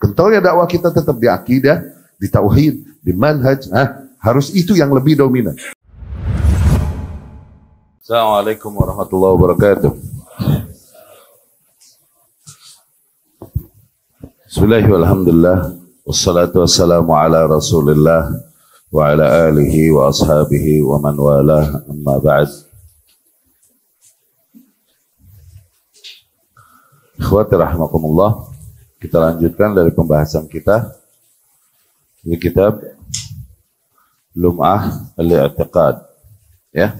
Kentalnya dakwah kita tetap di akidah, di tauhid, di manhaj. Harus itu yang lebih dominan. Assalamualaikum warahmatullahi wabarakatuh. Bismillahirrahmanirrahim. Alhamdulillah. Wassalatu wassalamu ala Rasulillah wa ala alihi wa ashabihi wa man walah, amma ba'd. Ikhwati rahimakumullah, kita lanjutkan dari pembahasan kita di kitab Lum'ah al-I'tiqad, ya.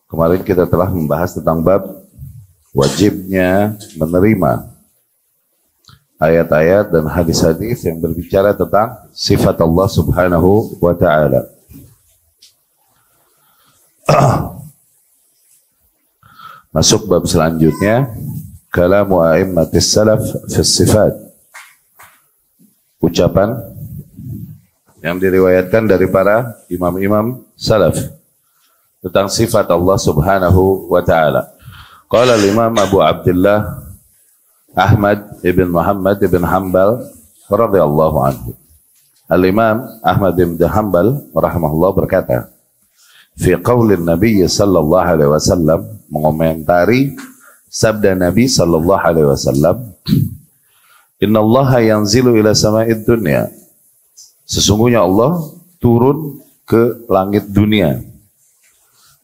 Kemarin kita telah membahas tentang bab wajibnya menerima ayat-ayat dan hadis-hadis yang berbicara tentang sifat Allah Subhanahu wa ta'ala. Masuk bab selanjutnya, kalamu a'immatis salaf fi sifat. Ucapan yang diriwayatkan dari para imam-imam salaf tentang sifat Allah Subhanahu wa ta'ala. Qala al-Imam Abu Abdullah Ahmad ibn Muhammad ibn Hanbal radhiyallahu anhu. Al-Imam Ahmad ibn Hanbal rahimahullah berkata, fi qaulin Nabi sallallahu alaihi wasallam, mengomentari sabda Nabi sallallahu alaihi wasallam, innallaha yanzilu ila sama'id dunya. Sesungguhnya Allah turun ke langit dunia.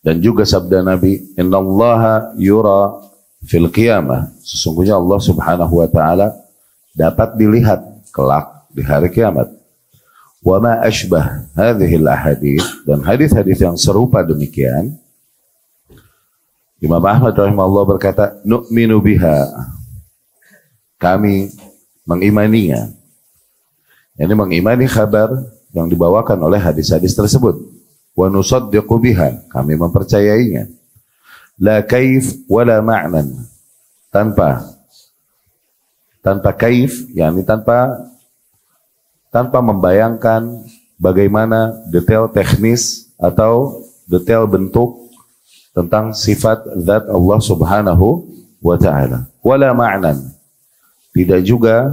Dan juga sabda Nabi, innallaha yura fil qiyamah. Sesungguhnya Allah Subhanahu wa ta'ala dapat dilihat kelak di hari kiamat. Wa ma ashbah hadhil ahadith, dan hadis-hadis yang serupa demikian, Imam Ahmad rahimahullah berkata, nu'minu biha, kami mengimaninya. Ini mengimani kabar yang dibawakan oleh hadis-hadis tersebut. Wa nusaddiqu biha, kami mempercayainya. La kaif wala ma'nan, tanpa kaif, yakni tanpa membayangkan bagaimana detail teknis atau detail bentuk tentang sifat zat Allah Subhanahu wa ta'ala. Wala ma'nan, tidak juga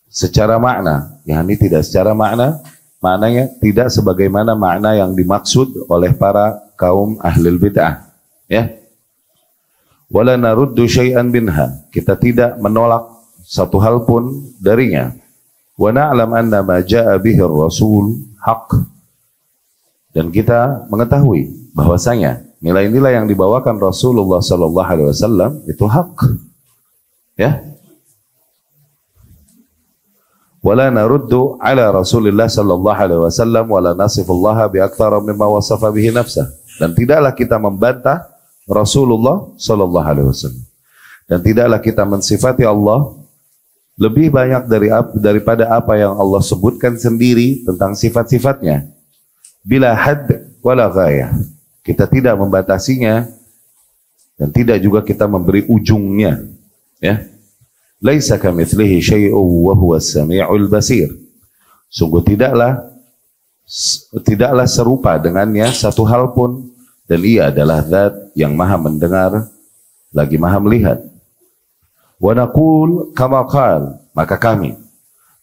secara makna, yakni tidak secara makna, maknanya tidak sebagaimana makna yang dimaksud oleh para kaum ahlul bid'ah, ya. Wala naruddu syai'an minha, kita tidak menolak satu hal pun darinya. Wa na'lam anna ma jaa'a bihi ar-rasul haqq, dan kita mengetahui bahwasanya nilai-nilai yang dibawakan Rasulullah sallallahu alaihi wasallam itu hak, ya. Wala naruddu ala Rasulillah sallallahu alaihi wasallam wala nasifullaha bi aktsara mimma wasafa bihi nafsah, dan tidaklah kita membantah Rasulullah sallallahu alaihi wasallam, dan tidaklah kita mensifati Allah lebih banyak daripada apa yang Allah sebutkan sendiri tentang sifat-sifatnya. Bila had wala ghayah, kita tidak membatasinya dan tidak juga kita memberi ujungnya, ya. Laisa kamitslihi syai'un wa huwas sami'ul basir. Sungguh tidaklah serupa dengannya satu hal pun, dan ia adalah zat yang maha mendengar lagi maha melihat. Wa naqul kama qala, maka kami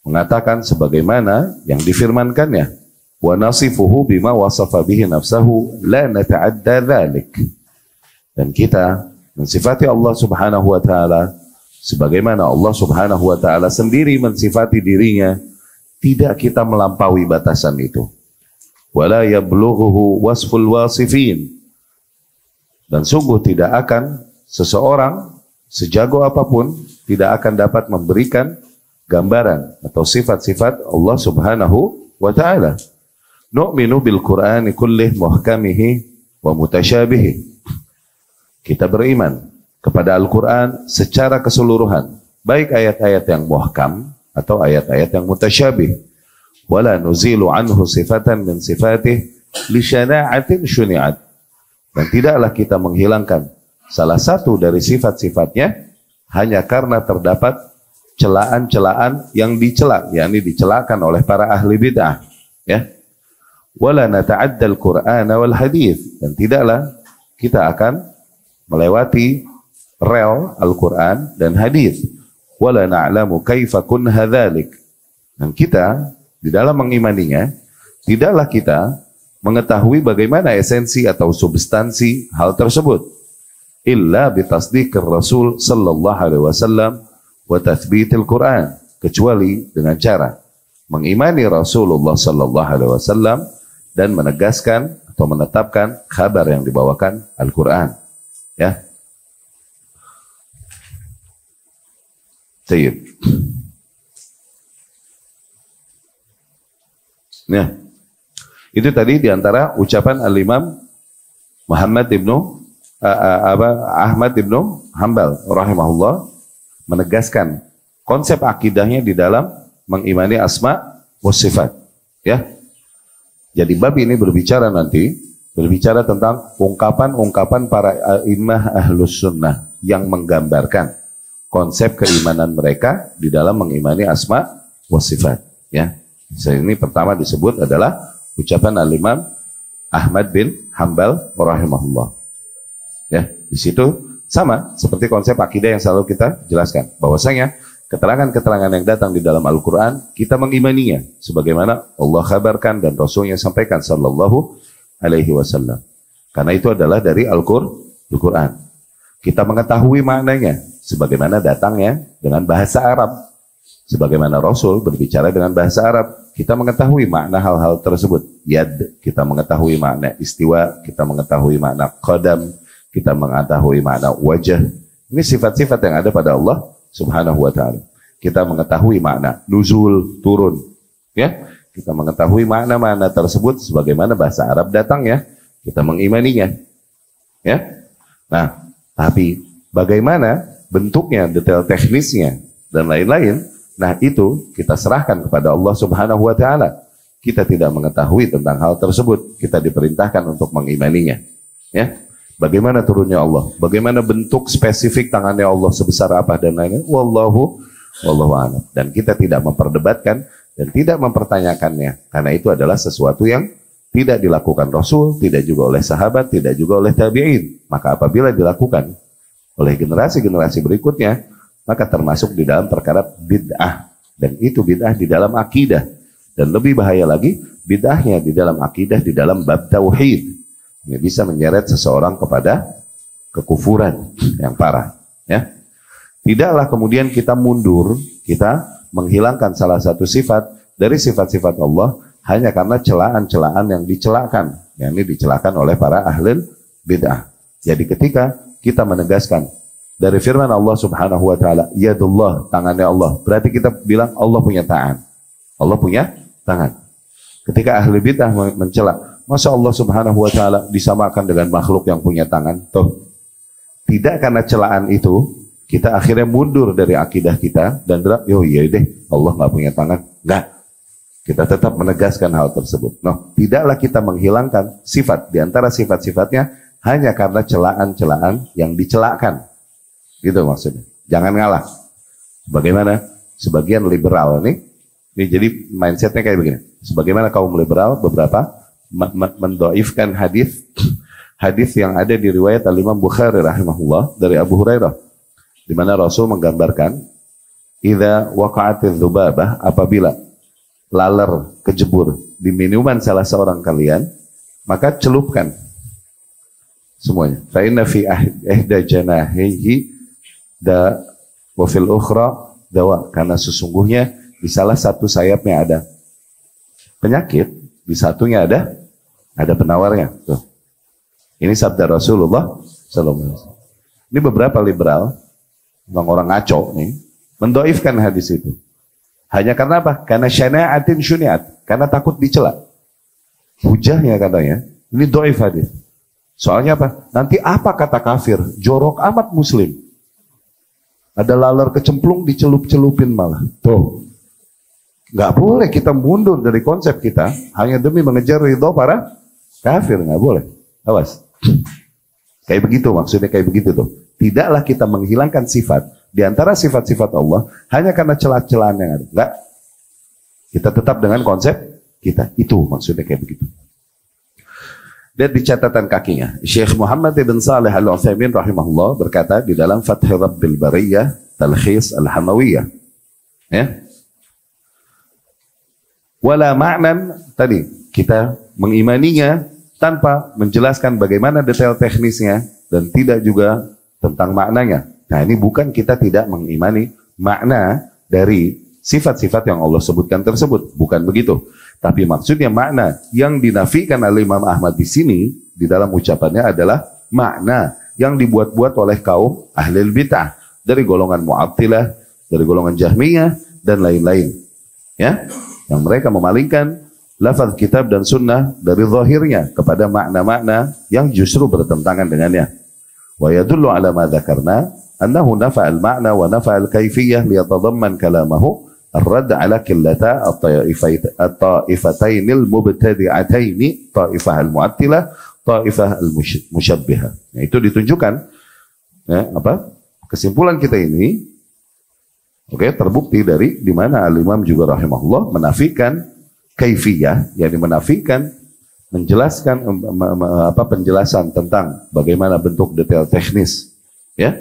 mengatakan sebagaimana yang difirmankannya. Wa nasifuhu bima wasafa bihi nafsahu la nata'adda dzalik, dan kita mensifati Allah Subhanahu wa ta'ala sebagaimana Allah Subhanahu wa ta'ala sendiri mensifati dirinya, tidak kita melampaui batasan itu. Wala yablughuhu wasful wasifin, dan sungguh tidak akan seseorang sejago apapun tidak akan dapat memberikan gambaran atau sifat-sifat Allah Subhanahu wa ta'ala. Nu'minu bil Qur'ani kullih muhkamihi wa mutasyabihi, kita beriman kepada Al-Quran secara keseluruhan, baik ayat-ayat yang muhkam atau ayat-ayat yang mutasyabih. Wala nuzilu anhu sifatan min sifatih li syana'atin syuni'at, dan tidaklah kita menghilangkan salah satu dari sifat-sifatnya hanya karena terdapat celaan-celaan yang dicela, yakni dicelakan oleh para ahli bid'ah, ya. Wala nata'addal Qur'ana wal hadith, dan tidaklah kita akan melewati rel Al-Quran dan hadis. wa la na'lamu kaifa kunha dzalik. Dan kita di dalam mengimaninya tidaklah kita mengetahui bagaimana esensi atau substansi hal tersebut illa bitasdiqir Rasul sallallahu alaihi wasallam wa tathbitil Quran, kecuali dengan cara mengimani Rasulullah sallallahu alaihi wasallam dan menegaskan atau menetapkan kabar yang dibawakan Al-Quran. Ya. Tayyib. Nah, itu tadi diantara ucapan Al-Imam Muhammad ibnu Ahmad ibnu Hanbal rahimahullah, menegaskan konsep akidahnya di dalam mengimani asma wa sifat. Ya. Jadi bab ini berbicara tentang ungkapan-ungkapan para imam ahlus sunnah yang menggambarkan konsep keimanan mereka di dalam mengimani asma wa sifat. Ya. Ini pertama disebut adalah ucapan Al-Imam Ahmad bin Hanbal rahimahullah. Ya, di situ sama seperti konsep akidah yang selalu kita jelaskan, bahwasanya keterangan-keterangan yang datang di dalam Al-Quran kita mengimaninya sebagaimana Allah kabarkan dan Rasulnya sampaikan sallallahu alaihi wasallam. Karena itu adalah dari Al-Quran. Kita mengetahui maknanya sebagaimana datangnya dengan bahasa Arab. Sebagaimana Rasul berbicara dengan bahasa Arab, kita mengetahui makna hal-hal tersebut. Yad, kita mengetahui makna istiwa, kita mengetahui makna qadam, kita mengetahui makna wajah. Ini sifat-sifat yang ada pada Allah Subhanahu wa ta'ala. Kita mengetahui makna nuzul, turun. Ya, kita mengetahui makna-makna tersebut sebagaimana bahasa Arab datang ya. Kita mengimaninya. Ya. Nah, tapi bagaimana bentuknya, detail teknisnya dan lain-lain, nah itu kita serahkan kepada Allah Subhanahu wa ta'ala. Kita tidak mengetahui tentang hal tersebut. Kita diperintahkan untuk mengimaninya. Ya. Bagaimana turunnya Allah? Bagaimana bentuk spesifik tangannya Allah sebesar apa dan lain-lain? Wallahu a'lam. Dan kita tidak memperdebatkan dan tidak mempertanyakannya. Karena itu adalah sesuatu yang tidak dilakukan Rasul, tidak juga oleh sahabat, tidak juga oleh tabi'in. Maka apabila dilakukan oleh generasi-generasi berikutnya, maka termasuk di dalam perkara bid'ah. Dan itu bid'ah di dalam akidah. Dan lebih bahaya lagi, bid'ahnya di dalam akidah, di dalam bab tauhid. Ini bisa menyeret seseorang kepada kekufuran yang parah. Ya. Tidaklah kemudian kita mundur, kita menghilangkan salah satu sifat dari sifat-sifat Allah hanya karena celaan-celaan yang dicelakan. Yang ini dicelakan oleh para ahlul bid'ah. Jadi ketika kita menegaskan dari firman Allah Subhanahu wa ta'ala, yadullah, tangannya Allah, berarti kita bilang Allah punya tangan. Allah punya tangan. Ketika ahli bid'ah mencela, masa Allah Subhanahu wa ta'ala disamakan dengan makhluk yang punya tangan? Tuh. Tidak karena celaan itu kita akhirnya mundur dari akidah kita dan bilang, yo iya deh, Allah nggak punya tangan. Enggak. Kita tetap menegaskan hal tersebut. No, tidaklah kita menghilangkan sifat di antara sifat-sifatnya hanya karena celaan-celaan yang dicelakan. Gitu maksudnya. Jangan ngalah. Bagaimana sebagian liberal ini jadi mindsetnya kayak begini. Sebagaimana kaum liberal beberapa mendoifkan hadis yang ada di riwayat Al-Imam Bukhari rahimahullah dari Abu Hurairah, di mana Rasul menggambarkan, idza waqa'atiz dzubabah, apabila laler kejebur di minuman salah seorang kalian, maka celupkan semuanya. Fa inna fi ihda janahihi da wa fil ukhra dawa, karena sesungguhnya di salah satu sayapnya ada penyakit, di satunya ada penawarnya. Tuh. Ini sabda Rasulullah sallallahu alaihi wasallam. Ini beberapa liberal, orang ngaco nih, mendoifkan hadis itu. Hanya karena apa? Karena syana'atin syuni'at, karena takut dicela. Hujahnya katanya, ini doif hadis. Soalnya apa? Nanti apa kata kafir? Jorok amat muslim. Ada laler kecemplung dicelup-celupin malah. Tuh. Nggak boleh kita mundur dari konsep kita hanya demi mengejar ridho para kafir. Nggak boleh. Awas. Kayak begitu maksudnya, kayak begitu tuh. Tidaklah kita menghilangkan sifat di antara sifat-sifat Allah hanya karena celah-celahan yang ada. Enggak. Kita tetap dengan konsep kita. Itu maksudnya kayak begitu. Dan di catatan kakinya, Syekh Muhammad ibn Salih al-Utsaimin rahimahullah berkata di dalam Fathul Rabbil Bariyah Talkhis Al-Hamawiyah. Ya. Wala ma'nan, tadi kita mengimaninya tanpa menjelaskan bagaimana detail teknisnya dan tidak juga tentang maknanya. Nah, ini bukan kita tidak mengimani makna dari sifat-sifat yang Allah sebutkan tersebut, bukan begitu. Tapi maksudnya makna yang dinafikan oleh Imam Ahmad di sini di dalam ucapannya adalah makna yang dibuat-buat oleh kaum ahli bid'ah dari golongan Mu'attilah, dari golongan Jahmiyah dan lain-lain. Ya, yang mereka memalingkan lafaz kitab dan sunnah dari zahirnya kepada makna-makna yang justru bertentangan dengannya. Wa yadullu ala ma dzakarna annahu nafa'al ma'na wa nafa'al kaifiyah liyatadamman kalamahu ar-radd ala qillata at-ta'ifatainil mubtadi'ataini, ta'ifah al-mu'attilah, ta'ifah al-musyabbihah. Nah, itu ditunjukkan ya, kesimpulan kita ini terbukti dari di mana al-Imam juga rahimahullah menafikan kaifiyah, yakni menafikan menjelaskan penjelasan tentang bagaimana bentuk detail teknis ya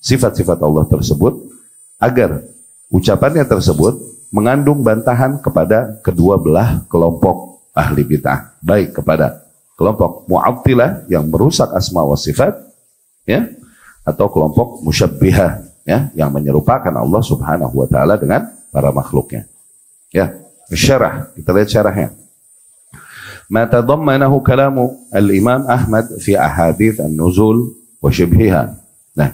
sifat-sifat Allah tersebut, agar ucapannya tersebut mengandung bantahan kepada kedua belah kelompok ahli bid'ah, baik kepada kelompok Mu'attilah yang merusak asma wa sifat ya, atau kelompok musyabbihah ya, yang menyerupakan Allah Subhanahu wa taala dengan para makhluknya. Ya, syarah, kita lihat syarahnya. Ma tadammanahu kalamu al-Imam Ahmad fi ahadits an-nuzul wa syibhiha. Nah,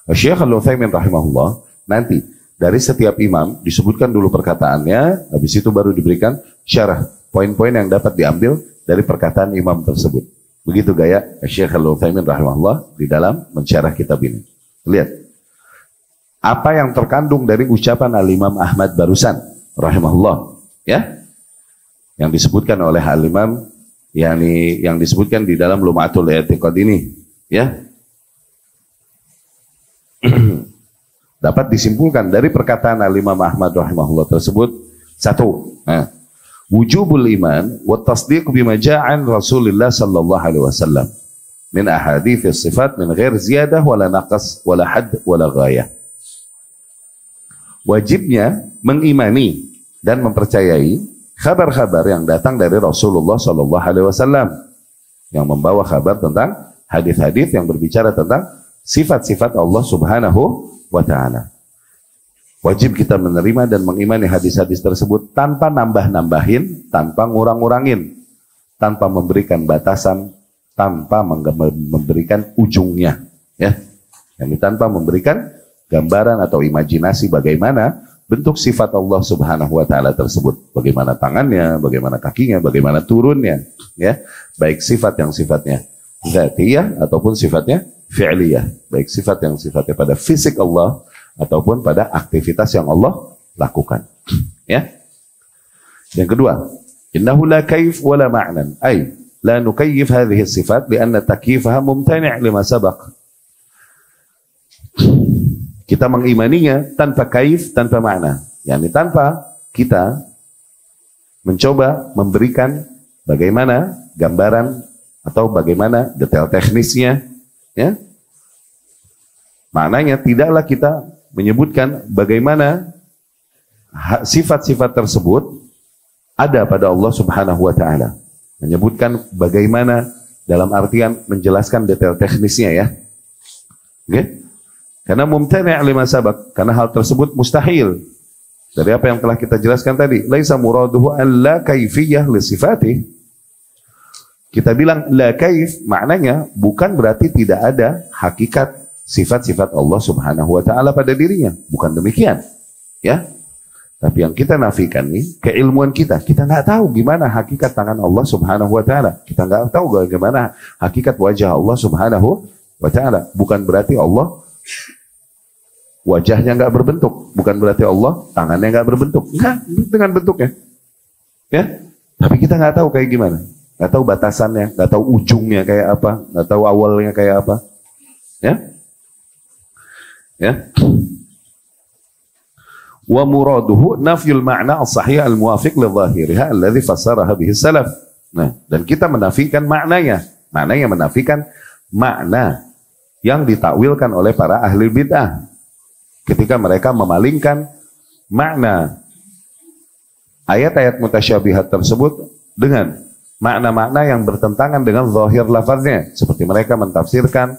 Syekh Al-Utsaimin rahimahullah nanti dari setiap imam disebutkan dulu perkataannya, habis itu baru diberikan syarah, poin-poin yang dapat diambil dari perkataan imam tersebut. Begitu gaya Syekh Al-Utsaimin rahimahullah di dalam mensyarah kitab ini. Lihat apa yang terkandung dari ucapan Al-Imam Ahmad barusan rahimahullah ya, yang disebutkan oleh Al-Imam yang disebutkan di dalam Lum'atul I'tiqad ini ya. Dapat disimpulkan dari perkataan Al-Imam Ahmad rahimahullah tersebut, satu, wujubul iman wa tasdiq bima ja'an Rasulullah sallallahu alaihi wasallam min ahadits sifat min ghair ziyadah wala naqas wala hadd wala ghayah. Wajibnya mengimani dan mempercayai kabar-kabar yang datang dari Rasulullah sallallahu alaihi wasallam yang membawa kabar tentang hadis-hadis yang berbicara tentang sifat-sifat Allah Subhanahu wa ta'ala. Wajib kita menerima dan mengimani hadis-hadis tersebut tanpa nambah-nambahin, tanpa ngurang-ngurangin, tanpa memberikan batasan, tanpa memberikan ujungnya ya. Yani tanpa memberikan gambaran atau imajinasi bagaimana bentuk sifat Allah Subhanahu wa taala tersebut, bagaimana tangannya, bagaimana kakinya, bagaimana turunnya ya, baik sifat yang sifatnya dzatiyah ataupun sifatnya fi'liyah, baik sifat yang sifatnya pada fisik Allah ataupun pada aktivitas yang Allah lakukan ya. Yang kedua, innahu la kaif wala ma'nan, ay la nukayyif hadhihi sifat lianna takyifaha mumtani' lima sabaq. Kita mengimaninya tanpa kaif, tanpa makna, yakni tanpa kita mencoba memberikan bagaimana gambaran atau bagaimana detail teknisnya ya. Maknanya tidaklah kita menyebutkan bagaimana sifat-sifat tersebut ada pada Allah Subhanahu wa taala. Menyebutkan bagaimana dalam artian menjelaskan detail teknisnya ya. Okay? Karena mumtani' lima sabaq, karena hal tersebut mustahil. Dari apa yang telah kita jelaskan tadi, laisa muraduhu an la kaifiyah li sifatih. Kita bilang la kaif, maknanya bukan berarti tidak ada hakikat sifat-sifat Allah Subhanahu wa taala pada dirinya, bukan demikian. Ya. Tapi yang kita nafikan nih, keilmuan kita nggak tahu gimana hakikat tangan Allah Subhanahu wa taala. Kita nggak tahu bagaimana hakikat wajah Allah Subhanahu wa taala. Bukan berarti Allah wajahnya nggak berbentuk, bukan berarti Allah tangannya nggak berbentuk. Enggak, dengan bentuknya. Ya. Tapi kita nggak tahu kayak gimana. Nggak tahu batasannya, nggak tahu ujungnya kayak apa, nggak tahu awalnya kayak apa. Ya. Ya. Wa muraduhu nafyul ma'na as-sahih al-muwafiq li dhahiriha alladhi fassaraha bihi salaf. Nah, dan kita menafikan maknanya. Maknanya menafikan makna yang ditakwilkan oleh para ahli bid'ah. ketika mereka memalingkan makna ayat-ayat mutasyabihat tersebut dengan makna-makna yang bertentangan dengan zahir lafaznya, seperti mereka mentafsirkan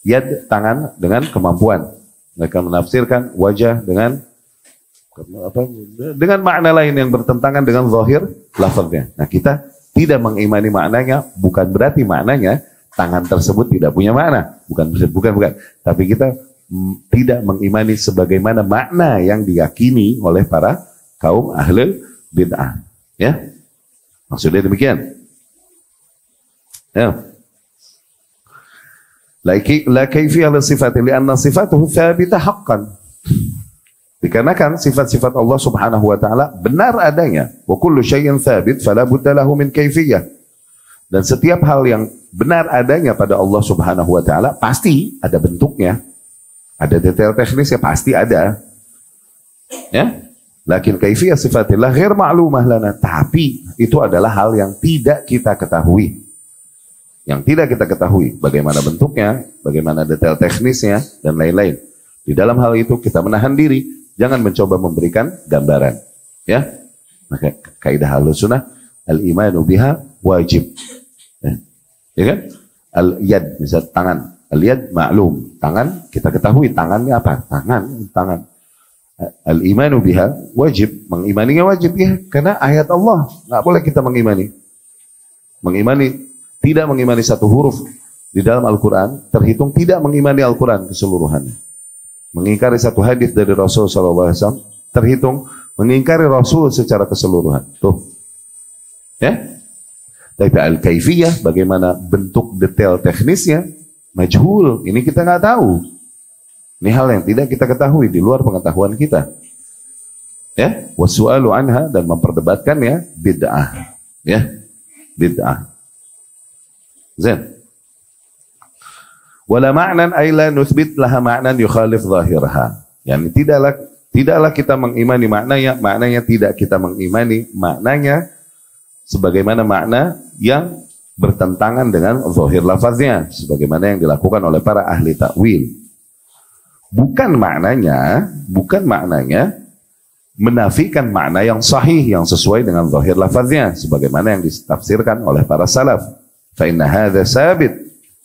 yad, tangan, dengan kemampuan. Mereka menafsirkan wajah dengan makna lain yang bertentangan dengan zahir lafaznya. Nah, kita tidak mengimani maknanya, bukan berarti maknanya tangan tersebut tidak punya makna, bukan. Tapi kita tidak mengimani sebagaimana makna yang diyakini oleh para kaum ahlul bid'ah. Ya, maksudnya demikian. Ya. La kaifiyah li sifati li'anna sifatuhu thabitah haqqan. Dikarenakan sifat-sifat Allah Subhanahu wa taala benar adanya. Wa kullu syai'in thabit fala budda lahu min kaifiyah. Dan setiap hal yang benar adanya pada Allah Subhanahu wa taala pasti ada bentuknya. Ada detail teknisnya, pasti ada. Ya? Lakin kaifiyah sifatillah ghair ma'lumah lana. Tapi itu adalah hal yang tidak kita ketahui. Yang tidak kita ketahui bagaimana bentuknya, bagaimana detail teknisnya, dan lain-lain. Di dalam hal itu kita menahan diri. Jangan mencoba memberikan gambaran. Ya, maka kaidah Ahlussunnah al-imanu biha wajib. Ya kan? Al-yad, misal tangan. Al-yad ma'lum. Tangan kita ketahui tangannya apa? Tangan. Al-imanu biha wajib. Mengimaninya wajib ya, karena ayat Allah. Nggak boleh kita mengimani. Tidak mengimani satu huruf di dalam Al-Quran terhitung tidak mengimani Al-Quran keseluruhannya. Mengingkari satu hadis dari Rasul SAW terhitung mengingkari Rasul secara keseluruhan. Tuh, ya. Tapi al-kaifiyah, bagaimana bentuk detail teknisnya, majhul. Ini kita nggak tahu. Ini hal yang tidak kita ketahui, di luar pengetahuan kita. Ya, wasu'alu anha, dan memperdebatkannya bid'ah. Ya, bid'ah. Zain. Wala ma'nan ay la nuthbit laha ma'nan yukhalif zahirha. Yani tidaklah kita mengimani maknanya tidak kita mengimani maknanya sebagaimana makna yang bertentangan dengan zahir lafaznya, sebagaimana yang dilakukan oleh para ahli takwil. Bukan maknanya menafikan makna yang sahih yang sesuai dengan zahir lafaznya, sebagaimana yang ditafsirkan oleh para salaf. Fa inna hadza sabit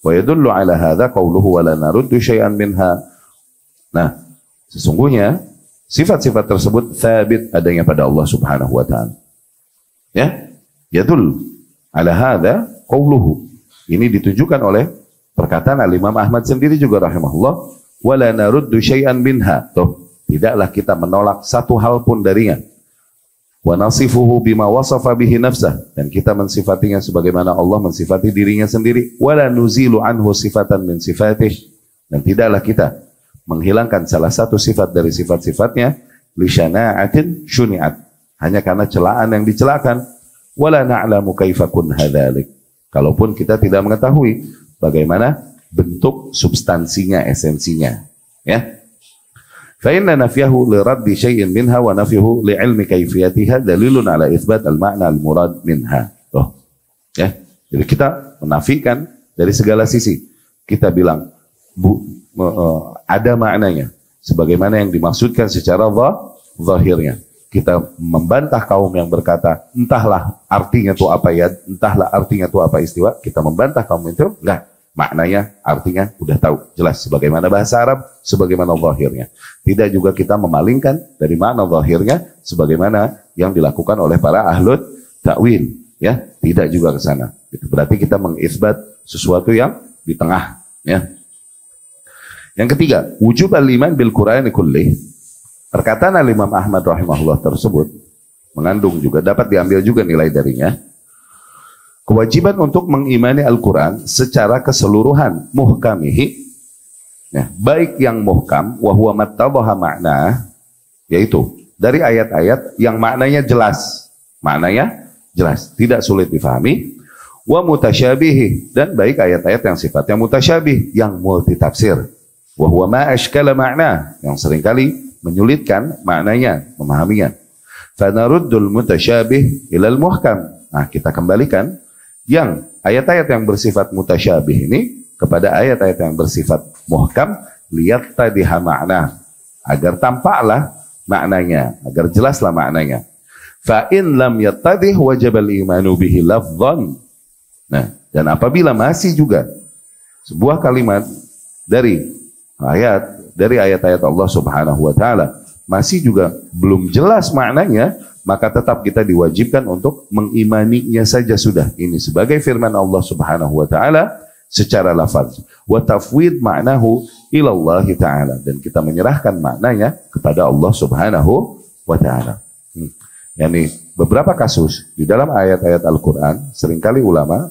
wa yadullu ala hadza qawluhu wa la naruddu syai'an minha. Nah, sesungguhnya sifat-sifat tersebut thabit adanya pada Allah Subhanahu wa taala. Ya, yadul ala hadza qawluhu. Ini ditujukan oleh perkataan Al-Imam Ahmad sendiri juga rahimahullah, wa la naruddu syai'an minha. Tuh, tidaklah kita menolak satu hal pun darinya. Wa nasifuhu bima wasafa bihi nafsah, dan kita mensifatinya sebagaimana Allah mensifati dirinya sendiri. Wala nuzilu anhu sifatan min sifatih, dan tidaklah kita menghilangkan salah satu sifat dari sifat-sifatnya li syana'atin syuni'at, hanya karena celaan yang dicelakan. Wala na'lamu kaifa kun hadzalik, kalaupun kita tidak mengetahui bagaimana bentuk substansinya, esensinya. Ya. فإن نفيه لرد شيء منها ونفيه لعلم كيفيتها دليل على إثبات المعنى المراد منها. Oh, ya. Jadi kita menafikan dari segala sisi. Kita bilang ada maknanya sebagaimana yang dimaksudkan secara zahirnya. Kita membantah kaum yang berkata entahlah artinya itu apa ya, entahlah artinya itu apa istiwa. Kita membantah kaum itu, enggak. Maknanya, artinya udah tahu jelas sebagaimana bahasa Arab, sebagaimana zahirnya. Tidak juga kita memalingkan dari makna zahirnya sebagaimana yang dilakukan oleh para ahlut takwil, ya, tidak juga ke sana. Itu berarti kita mengisbat sesuatu yang di tengah, ya. Yang ketiga, wujub al-iman bil Qur'ani kullih. Perkataan Imam Ahmad rahimahullah tersebut mengandung juga, dapat diambil juga nilai darinya, kewajiban untuk mengimani Al-Quran secara keseluruhan, muhkamihi, ya, baik yang muhkam, wa huwa mattadhaha makna, yaitu dari ayat-ayat yang maknanya jelas, tidak sulit difahami, wa mutasyabihi, dan baik ayat-ayat yang sifatnya mutasyabih, yang multitafsir, wa huwa ma ashkala makna, yang seringkali menyulitkan maknanya, memahaminya. Fa naruddul mutasyabih ilal muhkam. Nah, kita kembalikan yang ayat-ayat yang bersifat mutasyabih ini kepada ayat-ayat yang bersifat muhkam, liyattadiha makna, agar tampaklah maknanya, agar jelaslah maknanya. Fa in lam yattadih wajib al-imanu bihi lafdhan. Nah, dan apabila masih juga sebuah kalimat dari ayat-ayat Allah Subhanahu wa taala masih juga belum jelas maknanya, maka tetap kita diwajibkan untuk mengimaninya saja sudah. Ini sebagai firman Allah Subhanahu wa taala secara lafaz. Wa tafwid ma'nahu ila Allah taala, dan kita menyerahkan maknanya kepada Allah Subhanahu wa taala. Yani beberapa kasus di dalam ayat-ayat Al-Qur'an seringkali ulama,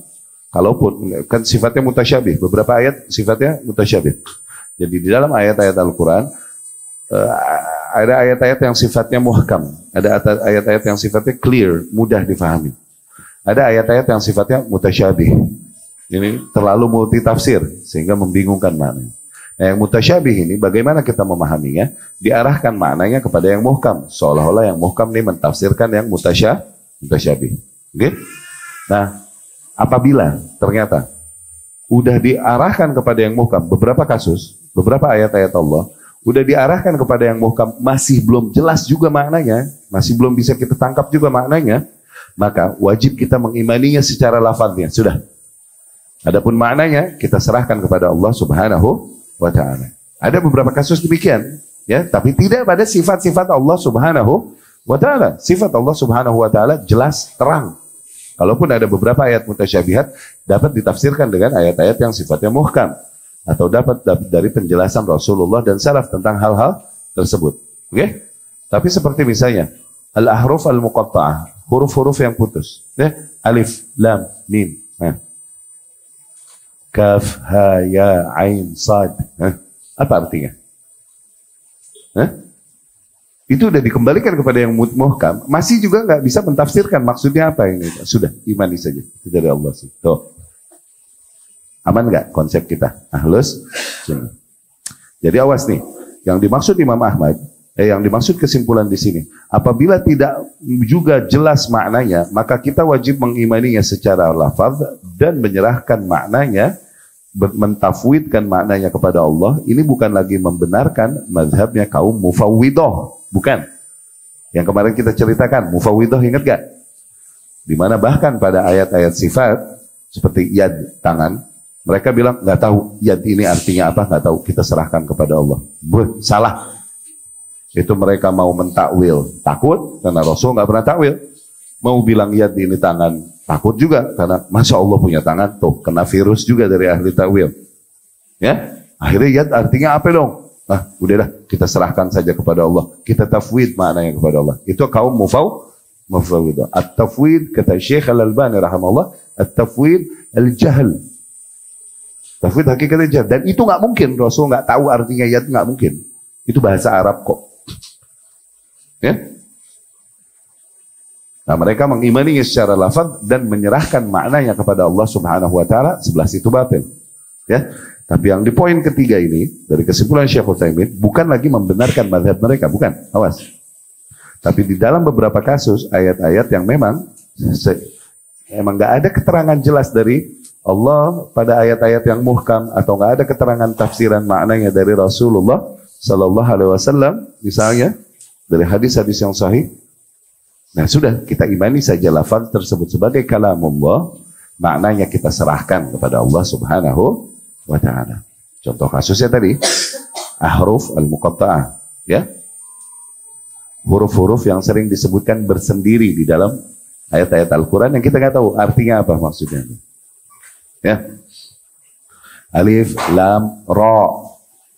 kalaupun kan sifatnya mutasyabih, beberapa ayat sifatnya mutasyabih. Jadi di dalam ayat-ayat Al-Qur'an ada ayat-ayat yang sifatnya muhkam, ada ayat-ayat yang sifatnya clear, mudah difahami. Ada ayat-ayat yang sifatnya mutasyabih. Ini terlalu multi tafsir sehingga membingungkan maknanya. Nah, yang mutasyabih ini bagaimana kita memahaminya? Diarahkan maknanya kepada yang muhkam, seolah-olah yang muhkam ini mentafsirkan yang mutasyabih. Oke? Nah, apabila ternyata udah diarahkan kepada yang muhkam, beberapa kasus, beberapa ayat-ayat Allah udah diarahkan kepada yang muhkam, masih belum jelas juga maknanya, masih belum bisa kita tangkap juga maknanya, maka wajib kita mengimaninya secara lafaznya, sudah. Adapun maknanya kita serahkan kepada Allah Subhanahu wa ta'ala. Ada beberapa kasus demikian, ya, tapi tidak pada sifat-sifat Allah Subhanahu wa ta'ala. Sifat Allah Subhanahu wa ta'ala jelas, terang. Kalaupun ada beberapa ayat mutasyabihat, dapat ditafsirkan dengan ayat-ayat yang sifatnya muhkam, atau dapat dari penjelasan Rasulullah dan salaf tentang hal-hal tersebut. Oke? Tapi seperti misalnya al-ahruf al-muqatta'ah, huruf-huruf yang putus. Ya? Alif, lam, mim. Nah. Kaf, ha, ya, ain, sad. Apa artinya? Itu udah dikembalikan kepada yang muhkam, masih juga nggak bisa mentafsirkan maksudnya apa ini. Sudah, imani saja. Itu dari Allah sih. Tuh. Aman nggak konsep kita? Ahlus sunnah. Jadi awas nih, yang dimaksud Imam Ahmad, yang dimaksud kesimpulan di sini, apabila tidak juga jelas maknanya, maka kita wajib mengimaninya secara lafaz dan menyerahkan maknanya, mentafwidkan maknanya kepada Allah. Ini bukan lagi membenarkan mazhabnya kaum mufawwidah, bukan. Yang kemarin kita ceritakan, mufawwidah ingat gak? Dimana bahkan pada ayat-ayat sifat seperti yad, tangan, mereka bilang nggak tahu yad ini artinya apa, nggak tahu, kita serahkan kepada Allah. Salah. Itu mereka mau mentakwil, takut karena Rasul nggak pernah takwil. Mau bilang yad ini tangan, takut juga karena Masya Allah punya tangan, tuh kena virus juga dari ahli takwil. Ya, akhirnya yad artinya apa dong? Udahlah, kita serahkan saja kepada Allah. Kita tafwid maknanya kepada Allah. Itu kaum mufawwidah. At-tafwid kata Syekh Al-Albani rahimahullah, at-tafwid al-jahl. Tafwid hakikatnya jahl. Dan itu nggak mungkin Rasul nggak tahu artinya yad, nggak mungkin. Itu bahasa Arab kok. Ya. Nah, mereka mengimaninya secara lafaz dan menyerahkan maknanya kepada Allah Subhanahu wa taala, sebelah situ batin. Ya. Tapi yang di poin ketiga ini dari kesimpulan Syekh Utsaimin bukan lagi membenarkan mazhab mereka, bukan. Awas. Tapi di dalam beberapa kasus ayat-ayat yang memang nggak ada keterangan jelas dari Allah pada ayat-ayat yang muhkam, atau nggak ada keterangan tafsiran maknanya dari Rasulullah Sallallahu Alaihi Wasallam, misalnya dari hadis-hadis yang sahih. Nah, sudah kita imani saja lafaz tersebut sebagai kalamullah, maknanya kita serahkan kepada Allah Subhanahu wa ta'ala. Contoh kasusnya tadi, ahruf al-muqatta'ah, ya. Huruf-huruf yang sering disebutkan bersendiri di dalam ayat-ayat Al-Quran yang kita nggak tahu artinya apa maksudnya. Ya. Alif, lam, ra.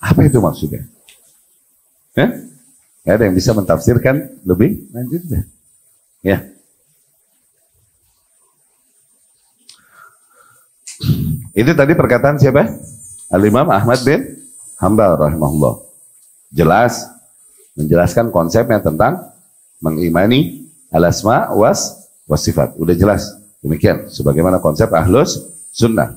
Apa itu maksudnya? Ya? Ada yang bisa mentafsirkan lebih lanjut deh. Ya. Itu tadi perkataan siapa? Al-Imam Ahmad bin Hanbal rahimahullah. Jelas menjelaskan konsepnya tentang mengimani al-asma was sifat. Udah jelas. Demikian sebagaimana konsep ahlus sunnah.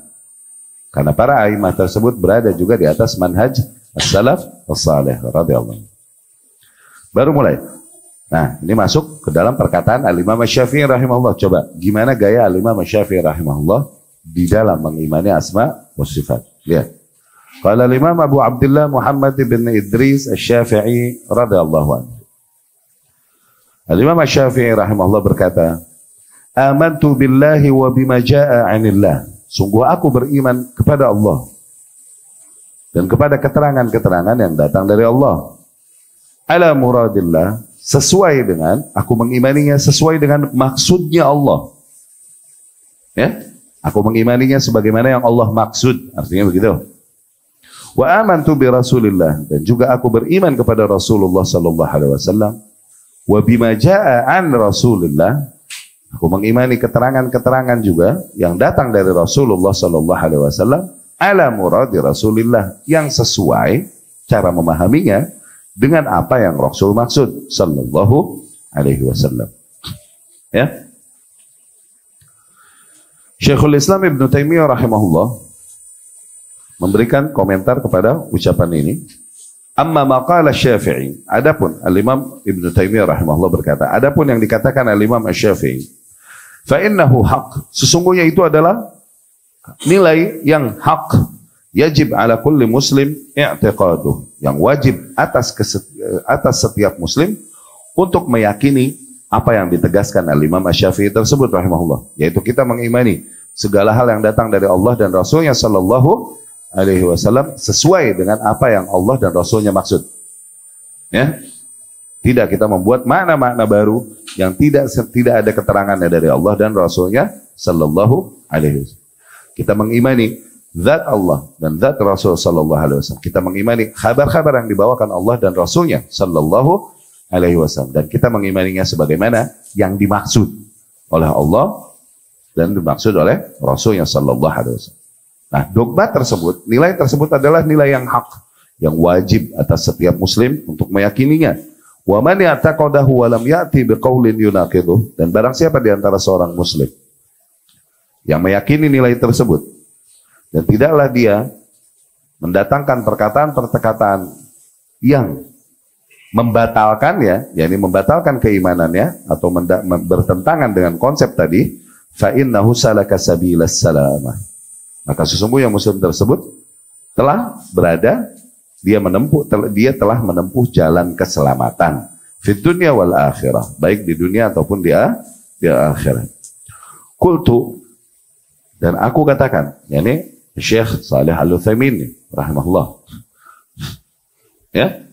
Karena para a'imah tersebut berada juga di atas manhaj as-salaf as-salih radhiyallahu. Baru mulai. Nah, ini masuk ke dalam perkataan Al-Imam Syafi'i rahimahullah. Coba, gimana gaya Al-Imam Syafi'i rahimahullah di dalam mengimani asma wa sifat. Lihat. Qala Imam Abu Abdullah Muhammad bin Idris Asy-Syafi'i radhiyallahu anhu. Al-Imam Asy-Syafi'i rahimahullah berkata, "Amantu billahi wa bima jaa'a 'anillah." Sungguh aku beriman kepada Allah dan kepada keterangan-keterangan yang datang dari Allah. Ala muradillah, sesuai dengan, aku mengimaninya sesuai dengan maksudnya Allah. Ya, aku mengimaninya sebagaimana yang Allah maksud, artinya begitu. Wa amantu bi Rasulillah, dan juga aku beriman kepada Rasulullah sallallahu alaihi wasallam. Wa bima jaa an Rasulillah, aku mengimani keterangan-keterangan juga yang datang dari Rasulullah sallallahu alaihi wasallam ala muradi Rasulillah, yang sesuai cara memahaminya dengan apa yang Rasul maksud sallallahu alaihi wasallam. Ya. Syekhul Islam Ibn Taimiyah rahimahullah memberikan komentar kepada ucapan ini. Amma maqala Syafi'i, adapun Al-Imam Ibn Taimiyah rahimahullah berkata, adapun yang dikatakan Al-Imam Asy-Syafi'i, fa innahu haq, sesungguhnya itu adalah nilai yang hak, yajib ala kulli muslim i'tiqaduh, yang wajib atas setiap muslim untuk meyakini apa yang ditegaskan Al-Imam Asy-Syafi'i tersebut rahimahullah, yaitu kita mengimani segala hal yang datang dari Allah dan Rasulnya sallallahu alaihi wasallam sesuai dengan apa yang Allah dan Rasulnya maksud. Ya, tidak kita membuat makna-makna baru yang tidak ada keterangannya dari Allah dan Rasulnya sallallahu alaihi wasallam. Kita mengimani zat Allah dan zat Rasul sallallahu alaihi wasallam. Kita mengimani kabar-kabar yang dibawakan Allah dan Rasulnya sallallahu alaihi wasallam, dan kita mengimaninya sebagaimana yang dimaksud oleh Allah dan dimaksud oleh Rasulnya sallallahu alaihi wasallam. Nah, dogma tersebut, nilai tersebut adalah nilai yang hak, yang wajib atas setiap muslim untuk meyakininya. Wa man ya'taqadahu wa lam ya'ti biqaulin yunaqiduh, dan barang siapa di antara seorang muslim yang meyakini nilai tersebut dan tidaklah dia mendatangkan perkataan-perkataan yang membatalkannya, yakni membatalkan keimanannya atau bertentangan dengan konsep tadi, fa innahu salaka sabilas salamah, maka sesungguhnya muslim tersebut telah berada, dia telah menempuh jalan keselamatan fid dunya wal akhirah, baik di dunia ataupun di akhirat. Qultu, dan aku katakan, yakni Syekh Shalih Al-Utsaimin rahimahullah. Ya.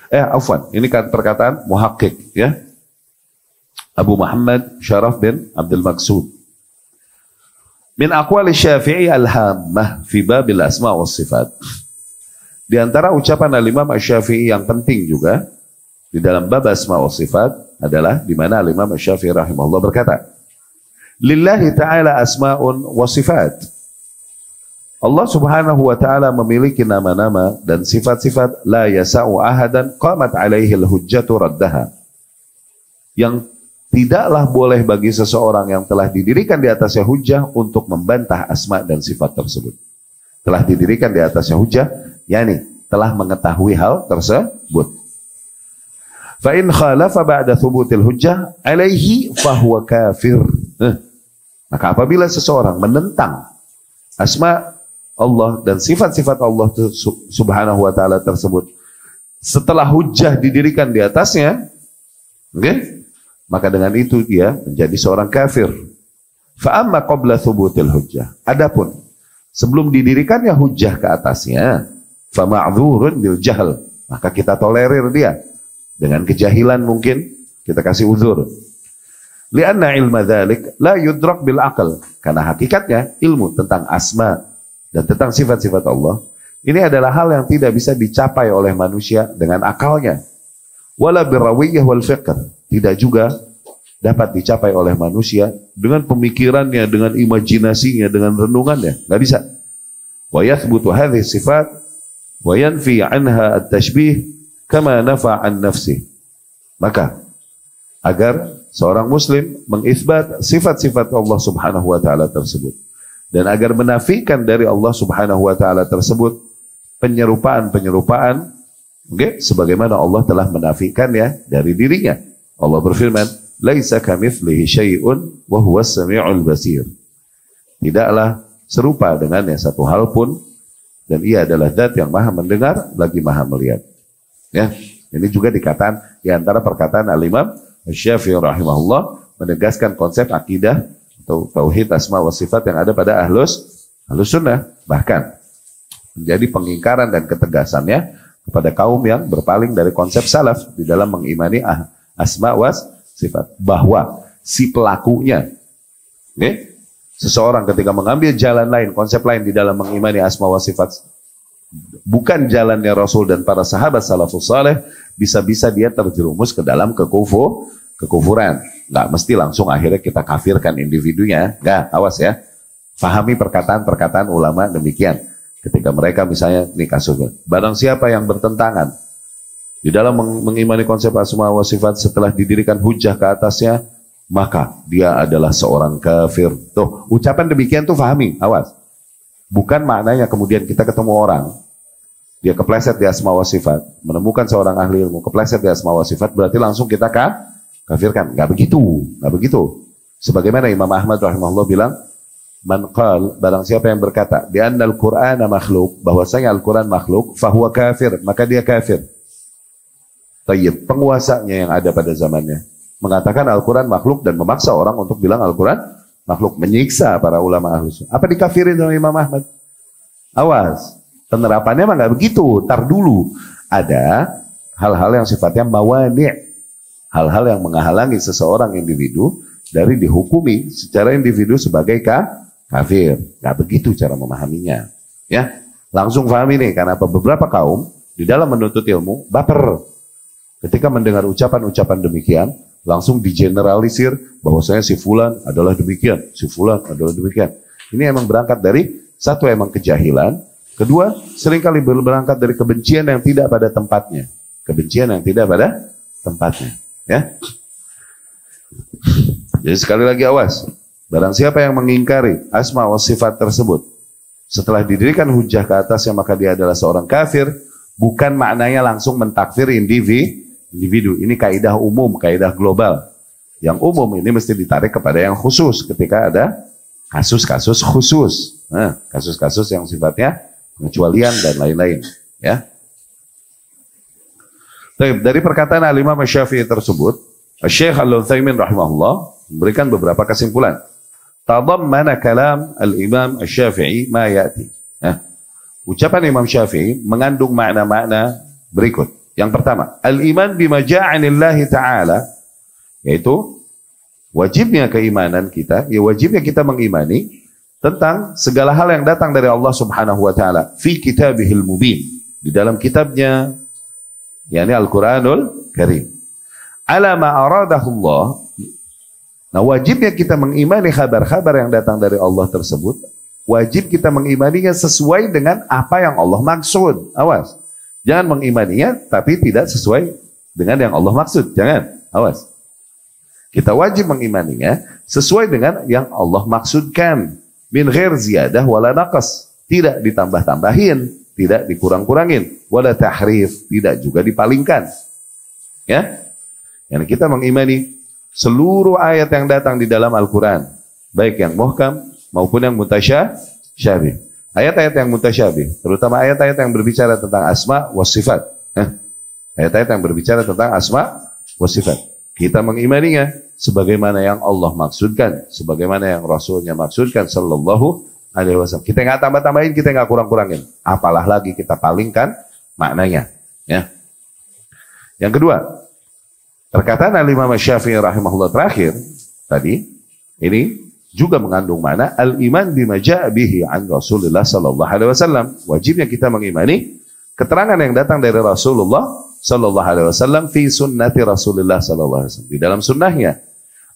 Afwan, ini kan perkataan muhakkik, ya. Abu Muhammad Syaraf bin Abdul Maksud. Min aqwali Syafi'i al-hammah fi babil asma was sifat. Di antara ucapan Al-Imam Asy-Syafi'i yang penting juga di dalam bab asma was sifat adalah di mana Al-Imam Asy-Syafi'i rahimahullah berkata, lillahi ta'ala asma'un wa sifat. Allah subhanahu wa ta'ala memiliki nama-nama dan sifat-sifat la yasa'u ahadan qamat alaihi al-hujjatu raddaha, yang tidaklah boleh bagi seseorang yang telah didirikan di atasnya hujjah untuk membantah asma dan sifat tersebut. Telah didirikan di atasnya hujjah, yakni telah mengetahui hal tersebut. Fa in khalafa ba'da thubutil hujjah alaihi fahuwa kafir. Maka apabila seseorang menentang asma Allah dan sifat-sifat Allah subhanahu wa ta'ala tersebut setelah hujjah didirikan di atasnya, okay, maka dengan itu dia menjadi seorang kafir. Fa amma qabla thubutil hujjah, adapun sebelum didirikannya hujjah ke atasnya, fa ma'dzurun bil jahl, maka kita tolerir dia dengan kejahilan, mungkin kita kasih uzur. Lianna ilma dzalik la yudrak bil aql, karena hakikatnya ilmu tentang asma dan tentang sifat-sifat Allah ini adalah hal yang tidak bisa dicapai oleh manusia dengan akalnya. Wala birrawiyyah wal fiqh, tidak juga dapat dicapai oleh manusia dengan pemikirannya, dengan imajinasinya, dengan renungannya, nggak bisa. Wa yathbutu hadhihi sifat wa yanfi anha at-tashbih kama nafa an nafsi. Maka agar seorang muslim mengisbat sifat-sifat Allah subhanahu wa ta'ala tersebut, dan agar menafikan dari Allah subhanahu wa ta'ala tersebut penyerupaan-penyerupaan, okay, sebagaimana Allah telah menafikannya dari dirinya. Allah berfirman, laisa kamitslihi syai'un wa huwas sami'ul basir. Tidaklah serupa dengannya satu hal pun, dan ia adalah zat yang maha mendengar lagi maha melihat. Ya, ini juga dikatakan di antara perkataan Al-Imam Syafi'i rahimahullah menegaskan konsep akidah atau tauhid asma wa sifat yang ada pada ahlus sunnah, bahkan menjadi pengingkaran dan ketegasannya kepada kaum yang berpaling dari konsep salaf di dalam mengimani asma wa sifat, bahwa si pelakunya, seseorang ketika mengambil jalan lain, konsep lain di dalam mengimani asma wa sifat, bukan jalannya Rasul dan para sahabat salafus saleh, bisa-bisa dia terjerumus ke dalam kekufuran. Nggak mesti langsung akhirnya kita kafirkan individunya, nggak, awas ya. Pahami perkataan-perkataan ulama demikian. Ketika mereka misalnya, ini kasusnya, barang siapa yang bertentangan di dalam mengimani konsep asma wa sifat setelah didirikan hujah ke atasnya, maka dia adalah seorang kafir. Tuh, ucapan demikian tuh pahami, awas. Bukan maknanya kemudian kita ketemu orang, dia kepleset di asma wa sifat, menemukan seorang ahli ilmu, kepleset di asma wa sifat, berarti langsung kita kafirkan. Nggak begitu, nggak begitu. Sebagaimana Imam Ahmad rahimahullah bilang, man qal, barang siapa yang berkata, bi anna al-Qur'ana makhluk, bahwasanya Al-Quran makhluk, fahuwa kafir, maka dia kafir. Tayyib, penguasanya yang ada pada zamannya mengatakan Al-Quran makhluk dan memaksa orang untuk bilang Al-Quran makhluk, menyiksa para ulama ahlus sunnah. Apa dikafirin sama Imam Ahmad? Awas, penerapannya mah nggak begitu. Tar dulu, ada hal-hal yang sifatnya mawani', hal-hal yang menghalangi seseorang individu dari dihukumi secara individu sebagai kafir. Nggak begitu cara memahaminya. Ya, langsung pahami nih, karena beberapa kaum di dalam menuntut ilmu baper. Ketika mendengar ucapan-ucapan demikian, langsung digeneralisir bahwasanya si fulan adalah demikian, si fulan adalah demikian. Ini emang berangkat dari satu, emang kejahilan. Kedua, seringkali berangkat dari kebencian yang tidak pada tempatnya. Kebencian yang tidak pada tempatnya. Ya. Jadi sekali lagi awas. Barang siapa yang mengingkari asma wa sifat tersebut setelah didirikan hujah ke atasnya, maka dia adalah seorang kafir. Bukan maknanya langsung mentakfir individu. Ini kaidah umum, kaidah global. Yang umum ini mesti ditarik kepada yang khusus ketika ada kasus-kasus khusus. Nah, kasus-kasus yang sifatnya pengecualian dan lain-lain. Ya. Dari perkataan Al-Imam Syafi'i tersebut, Syekh Al-Utsaimin rahimahullah memberikan beberapa kesimpulan. Tadammana kalam Al-Imam Syafi'i ma ya'ti. Ucapan Imam Syafi'i mengandung makna-makna berikut. Yang pertama, al-iman bima ja'anillahi ta'ala, yaitu wajibnya keimanan kita, ya wajibnya kita mengimani tentang segala hal yang datang dari Allah Subhanahu wa taala fi kitabihil mubin, di dalam kitabnya, yakni Al-Qur'anul Karim. Ala ma aradahullah. Nah, wajibnya kita mengimani kabar-kabar yang datang dari Allah tersebut, wajib kita mengimaninya sesuai dengan apa yang Allah maksud. Awas. Jangan mengimaninya tapi tidak sesuai dengan yang Allah maksud. Jangan. Awas. Kita wajib mengimaninya sesuai dengan yang Allah maksudkan. Min ghair ziyadah wala naqas. Tidak ditambah-tambahin, tidak dikurang-kurangin, wala tahrif, tidak juga dipalingkan. Ya? Yang kita mengimani seluruh ayat yang datang di dalam Al-Quran, baik yang muhkam maupun yang mutasyabih. Ayat-ayat yang mutasyabih, terutama ayat-ayat yang berbicara tentang asma wa sifat. Ayat-ayat yang berbicara tentang asma wa sifat. Kita mengimaninya sebagaimana yang Allah maksudkan, sebagaimana yang Rasulnya maksudkan sallallahu alaihi wasallam. Kita nggak tambah-tambahin, kita nggak kurang-kurangin. Apalah lagi kita palingkan maknanya. Ya. Yang kedua, perkataan Al-Imam Syafi'i rahimahullah terakhir tadi, ini juga mengandung makna al-iman bima ja'a bihi an Rasulullah sallallahu alaihi wasallam. Wajibnya kita mengimani keterangan yang datang dari Rasulullah sallallahu alaihi wasallam fi sunnati Rasulullah sallallahu alaihi wasallam, di dalam sunnahnya.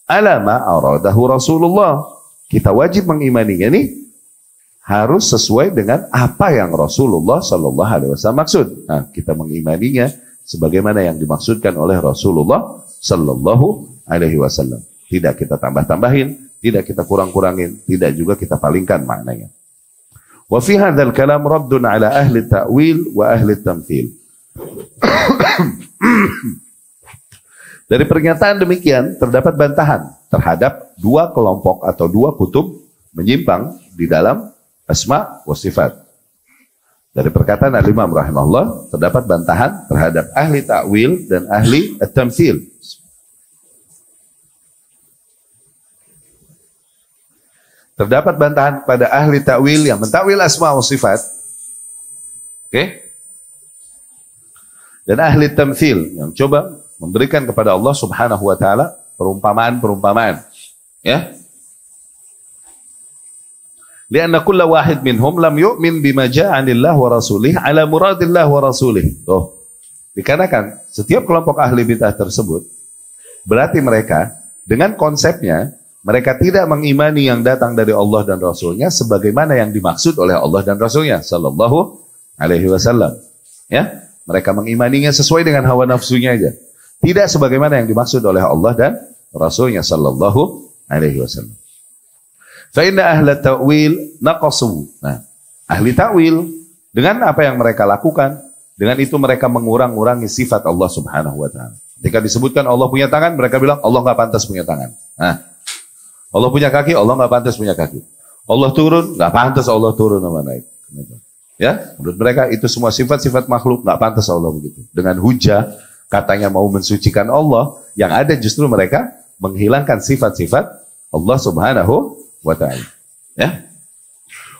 Ala ma aradahu Rasulullah. Kita wajib mengimaninya nih harus sesuai dengan apa yang Rasulullah sallallahu alaihi wasallam maksud. Nah, kita mengimaninya sebagaimana yang dimaksudkan oleh Rasulullah sallallahu alaihi wasallam. Tidak kita tambah-tambahin, tidak kita kurang-kurangin, tidak juga kita palingkan maknanya. Wa fi hadzal kalam raddun ala ahli ta'wil wa ahli tamthil. Dari pernyataan demikian terdapat bantahan terhadap dua kelompok atau dua kutub menyimpang di dalam asma wa sifat. Dari perkataan Al-Imam rahimahullah terdapat bantahan terhadap ahli ta'wil dan ahli at-tamthil. Terdapat bantahan pada ahli ta'wil yang mentakwil asma wa sifat. Oke? Dan ahli tamthil yang coba memberikan kepada Allah Subhanahu wa taala perumpamaan-perumpamaan. Ya? Lianna kulla wahid minhum lam yu'min bima ja'a 'anillah wa rasulih ala muradillah wa rasulih. Tuh. Dikarenakan setiap kelompok ahli bid'ah tersebut berarti mereka dengan konsepnya mereka tidak mengimani yang datang dari Allah dan Rasulnya sebagaimana yang dimaksud oleh Allah dan Rasulnya sallallahu alaihi wasallam. Ya, mereka mengimaninya sesuai dengan hawa nafsunya aja. Tidak sebagaimana yang dimaksud oleh Allah dan Rasulnya sallallahu alaihi wasallam. Fa inna ahla ta'wil naqasu. Nah, ahli ta'wil dengan apa yang mereka lakukan, dengan itu mereka mengurang-urangi sifat Allah Subhanahu wa taala. Ketika disebutkan Allah punya tangan, mereka bilang Allah enggak pantas punya tangan. Nah, Allah punya kaki, Allah enggak pantas punya kaki. Allah turun, enggak pantas Allah turun sama naik. Ya, menurut mereka itu semua sifat-sifat makhluk enggak pantas Allah begitu. Dengan hujah katanya mau mensucikan Allah, yang ada justru mereka menghilangkan sifat-sifat Allah Subhanahu wa ta'ala. Ya.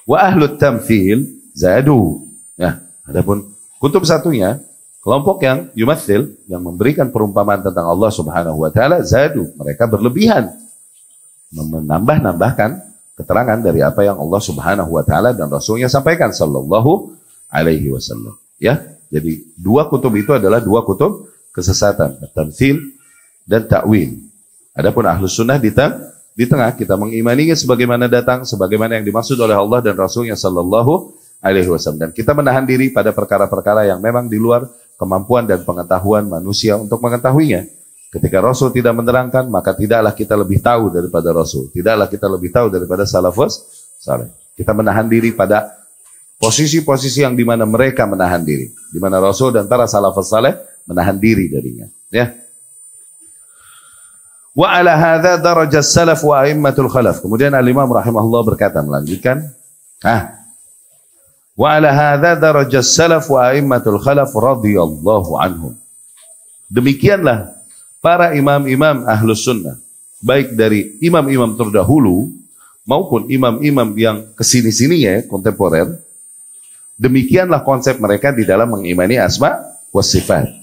Wa ahlut tamthil zadu. Ya, adapun kutub satunya, kelompok yang yumathil, yang memberikan perumpamaan tentang Allah Subhanahu wa taala, zadu, mereka berlebihan menambah-nambahkan keterangan dari apa yang Allah Subhanahu wa taala dan Rasulnya sampaikan sallallahu alaihi wasallam. Ya, jadi dua kutub itu adalah dua kutub kesesatan, tamthil dan ta'wil. Adapun ahlus sunnah di tengah kita mengimaninya sebagaimana datang, sebagaimana yang dimaksud oleh Allah dan Rasulnya sallallahu alaihi wasallam. Dan kita menahan diri pada perkara-perkara yang memang di luar kemampuan dan pengetahuan manusia untuk mengetahuinya. Ketika Rasul tidak menerangkan, maka tidaklah kita lebih tahu daripada Rasul. Tidaklah kita lebih tahu daripada salafus saleh. Kita menahan diri pada posisi-posisi yang dimana mereka menahan diri. Di mana Rasul dan para salafus saleh menahan diri darinya. Ya. Wa ala hadza daraja salaf wa a'immatul khalaf. Kemudian Al-Imam rahimahullah berkata melanjutkan, wa ala hadza daraja salaf wa a'immatul khalaf radhiyallahu anhum. Demikianlah para imam-imam ahlus sunnah, baik dari imam-imam terdahulu maupun imam-imam yang kesini-sininya kontemporer, demikianlah konsep mereka di dalam mengimani asma wa sifat.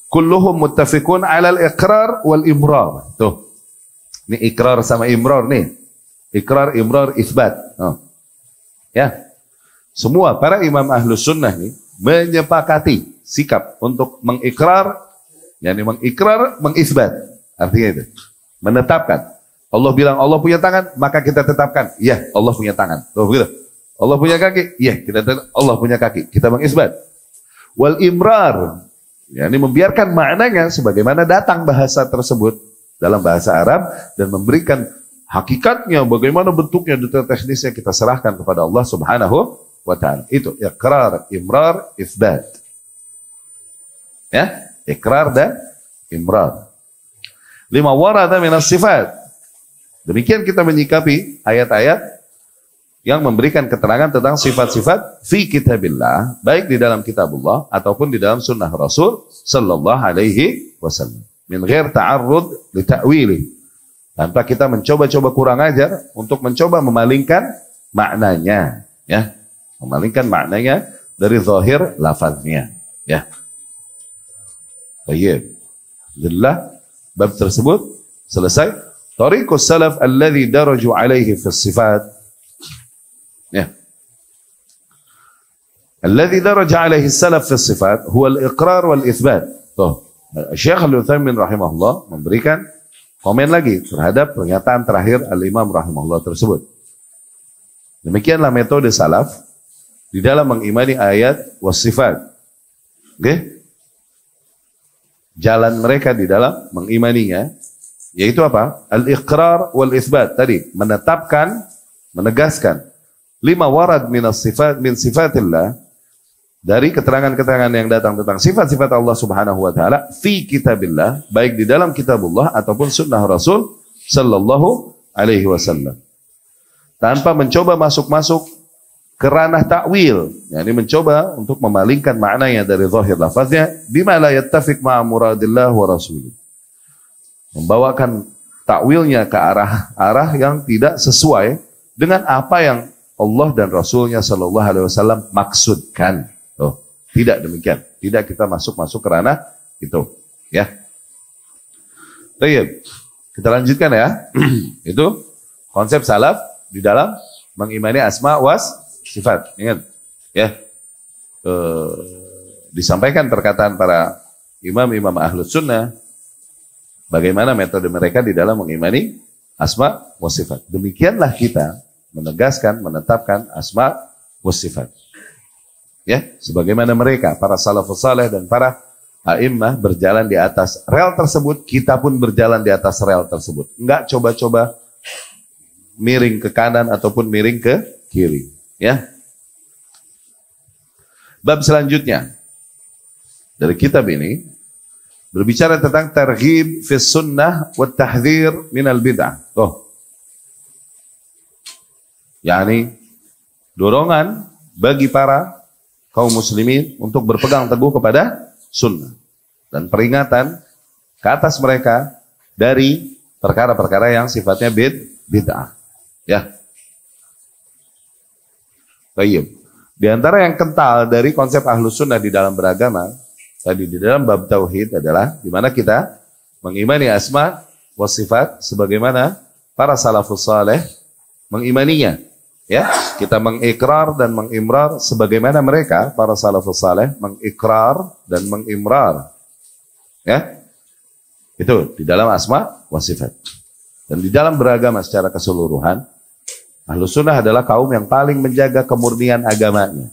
Kulluhum muttafiqun 'alal iqrar wal imrar. Tuh. Ini ikrar sama imrar nih. Ikrar, imrar, isbat. Oh. Ya. Semua para imam ahlus sunnah nih menyepakati sikap untuk mengikrar, yakni mengikrar, mengisbat. Artinya itu. Menetapkan. Allah bilang Allah punya tangan, maka kita tetapkan, ya, Allah punya tangan. Tuh begitu. Allah punya kaki, ya, kita tetapkan Allah punya kaki. Kita mengisbat. Wal imrar, ya, ini membiarkan maknanya sebagaimana datang bahasa tersebut dalam bahasa Arab dan memberikan hakikatnya, bagaimana bentuknya, detail teknisnya kita serahkan kepada Allah Subhanahu wa taala. Itu iqrar, imrar, isbat. Ya, iqrar dan imrar. Lima warada minas sifat. Demikian kita menyikapi ayat-ayat yang memberikan keterangan tentang sifat-sifat fi kitabillah, baik di dalam kitabullah ataupun di dalam sunnah Rasul sallallahu alaihi wasallam. Min ghair ta'arrud li ta'wili. Tanpa kita mencoba-coba kurang ajar untuk mencoba memalingkan maknanya, ya. Memalingkan maknanya dari zahir lafaznya, ya. Baik. Alhamdulillah, bab tersebut selesai. Tariqus salaf alladhi daraju alaihi fi sifat. Ya. Alladhi daraja alaihi salaf fi sifat huwa al-iqrar wal itsbat. Tuh. Syekh Al-Utsaimin rahimahullah memberikan komen lagi terhadap pernyataan terakhir Al-Imam rahimahullah tersebut. Demikianlah metode salaf di dalam mengimani ayat was sifat. Oke? Jalan mereka di dalam mengimaninya yaitu apa? Al-iqrar wal itsbat. Tadi menetapkan, menegaskan lima warad minas sifat min sifatillah, dari keterangan-keterangan yang datang tentang sifat-sifat Allah Subhanahu wa taala fi kitabillah, baik di dalam kitabullah ataupun sunnah Rasul sallallahu alaihi wasallam. Tanpa mencoba masuk-masuk ke ranah takwil, yakni mencoba untuk memalingkan maknanya dari zahir lafaznya bima la yattafiq ma'a muradillah wa rasulih. Membawakan takwilnya ke arah yang tidak sesuai dengan apa yang Allah dan Rasulnya Shallallahu Alaihi Wasallam maksudkan. Oh, tidak demikian. Tidak kita masuk ke ranah itu. Ya. Baik, kita lanjutkan ya. Itu konsep salaf di dalam mengimani asma was sifat. Ingat, ya. Disampaikan perkataan para imam-imam ahlus sunnah. Bagaimana metode mereka di dalam mengimani asma wa sifat. Demikianlah kita menegaskan, menetapkan asma wa sifat. Ya, sebagaimana mereka, para salafus saleh dan para a'immah berjalan di atas rel tersebut, kita pun berjalan di atas rel tersebut. Enggak coba-coba miring ke kanan ataupun miring ke kiri. Ya. Bab selanjutnya dari kitab ini berbicara tentang targhib fi sunnah wa tahdhir min al bid'ah. yakni dorongan bagi para kaum muslimin untuk berpegang teguh kepada sunnah dan peringatan ke atas mereka dari perkara-perkara yang sifatnya bid'ah. Ya. Baik. Di antara yang kental dari konsep ahlus sunnah di dalam beragama, tadi di dalam bab tauhid adalah di mana kita mengimani asma wa sifat sebagaimana para salafus saleh mengimaninya. Ya, kita mengikrar dan mengimrar sebagaimana mereka para salafus saleh mengikrar dan mengimrar. Ya. Itu di dalam asma wa sifat. Dan di dalam beragama secara keseluruhan, Ahlus Sunnah adalah kaum yang paling menjaga kemurnian agamanya.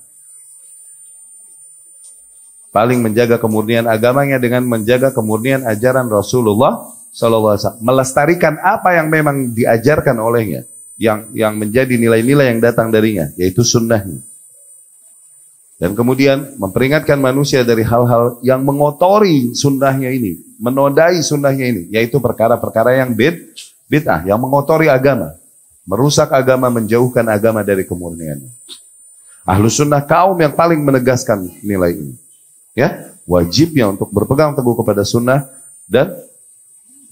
Paling menjaga kemurnian agamanya dengan menjaga kemurnian ajaran Rasulullah SAW. Melestarikan apa yang memang diajarkan olehnya. Yang menjadi nilai-nilai yang datang darinya. Yaitu sunnahnya. Dan kemudian memperingatkan manusia dari hal-hal yang mengotori sunnahnya ini. Menodai sunnahnya ini. Yaitu perkara-perkara yang bid'ah. Yang mengotori agama. Merusak agama, menjauhkan agama dari kemurniannya. Ahlus sunnah kaum yang paling menegaskan nilai ini. Ya, wajibnya untuk berpegang teguh kepada sunnah dan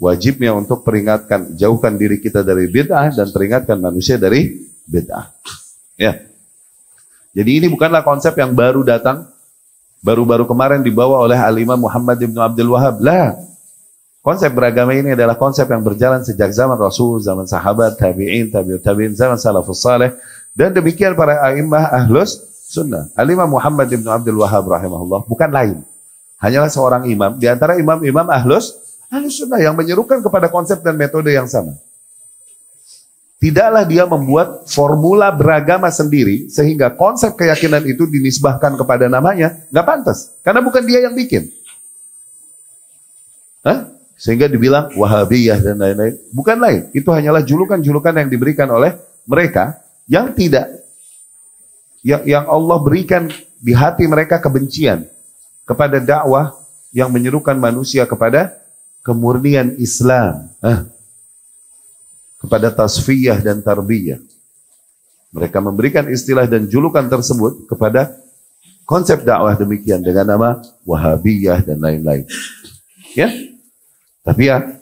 wajibnya untuk peringatkan, jauhkan diri kita dari bid'ah dan peringatkan manusia dari bid'ah. Ya. Jadi ini bukanlah konsep yang baru datang, baru-baru kemarin dibawa oleh Al-Imam Muhammad ibn Abdul Wahab. Lah. Konsep beragama ini adalah konsep yang berjalan sejak zaman Rasul, zaman sahabat, tabi'in, tabi'in, zaman salafus saleh, dan demikian para a'immah ahlus sunnah. Al-Imam Muhammad ibn Abdul Wahab rahimahullah bukan lain. Hanyalah seorang imam, di antara imam-imam ahlus sunnah yang menyerukan kepada konsep dan metode yang sama. Tidaklah dia membuat formula beragama sendiri, sehingga konsep keyakinan itu dinisbahkan kepada namanya, nggak pantas. Karena bukan dia yang bikin. Hah? Sehingga dibilang Wahabiyah dan lain-lain. Bukan lain. Itu hanyalah julukan-julukan yang diberikan oleh mereka yang tidak. Yang Allah berikan di hati mereka kebencian kepada dakwah yang menyerukan manusia kepada kemurnian Islam. Kepada tasfiyah dan tarbiyah. Mereka memberikan istilah dan julukan tersebut kepada konsep dakwah demikian dengan nama Wahabiyah dan lain-lain. Ya. Tapi ya,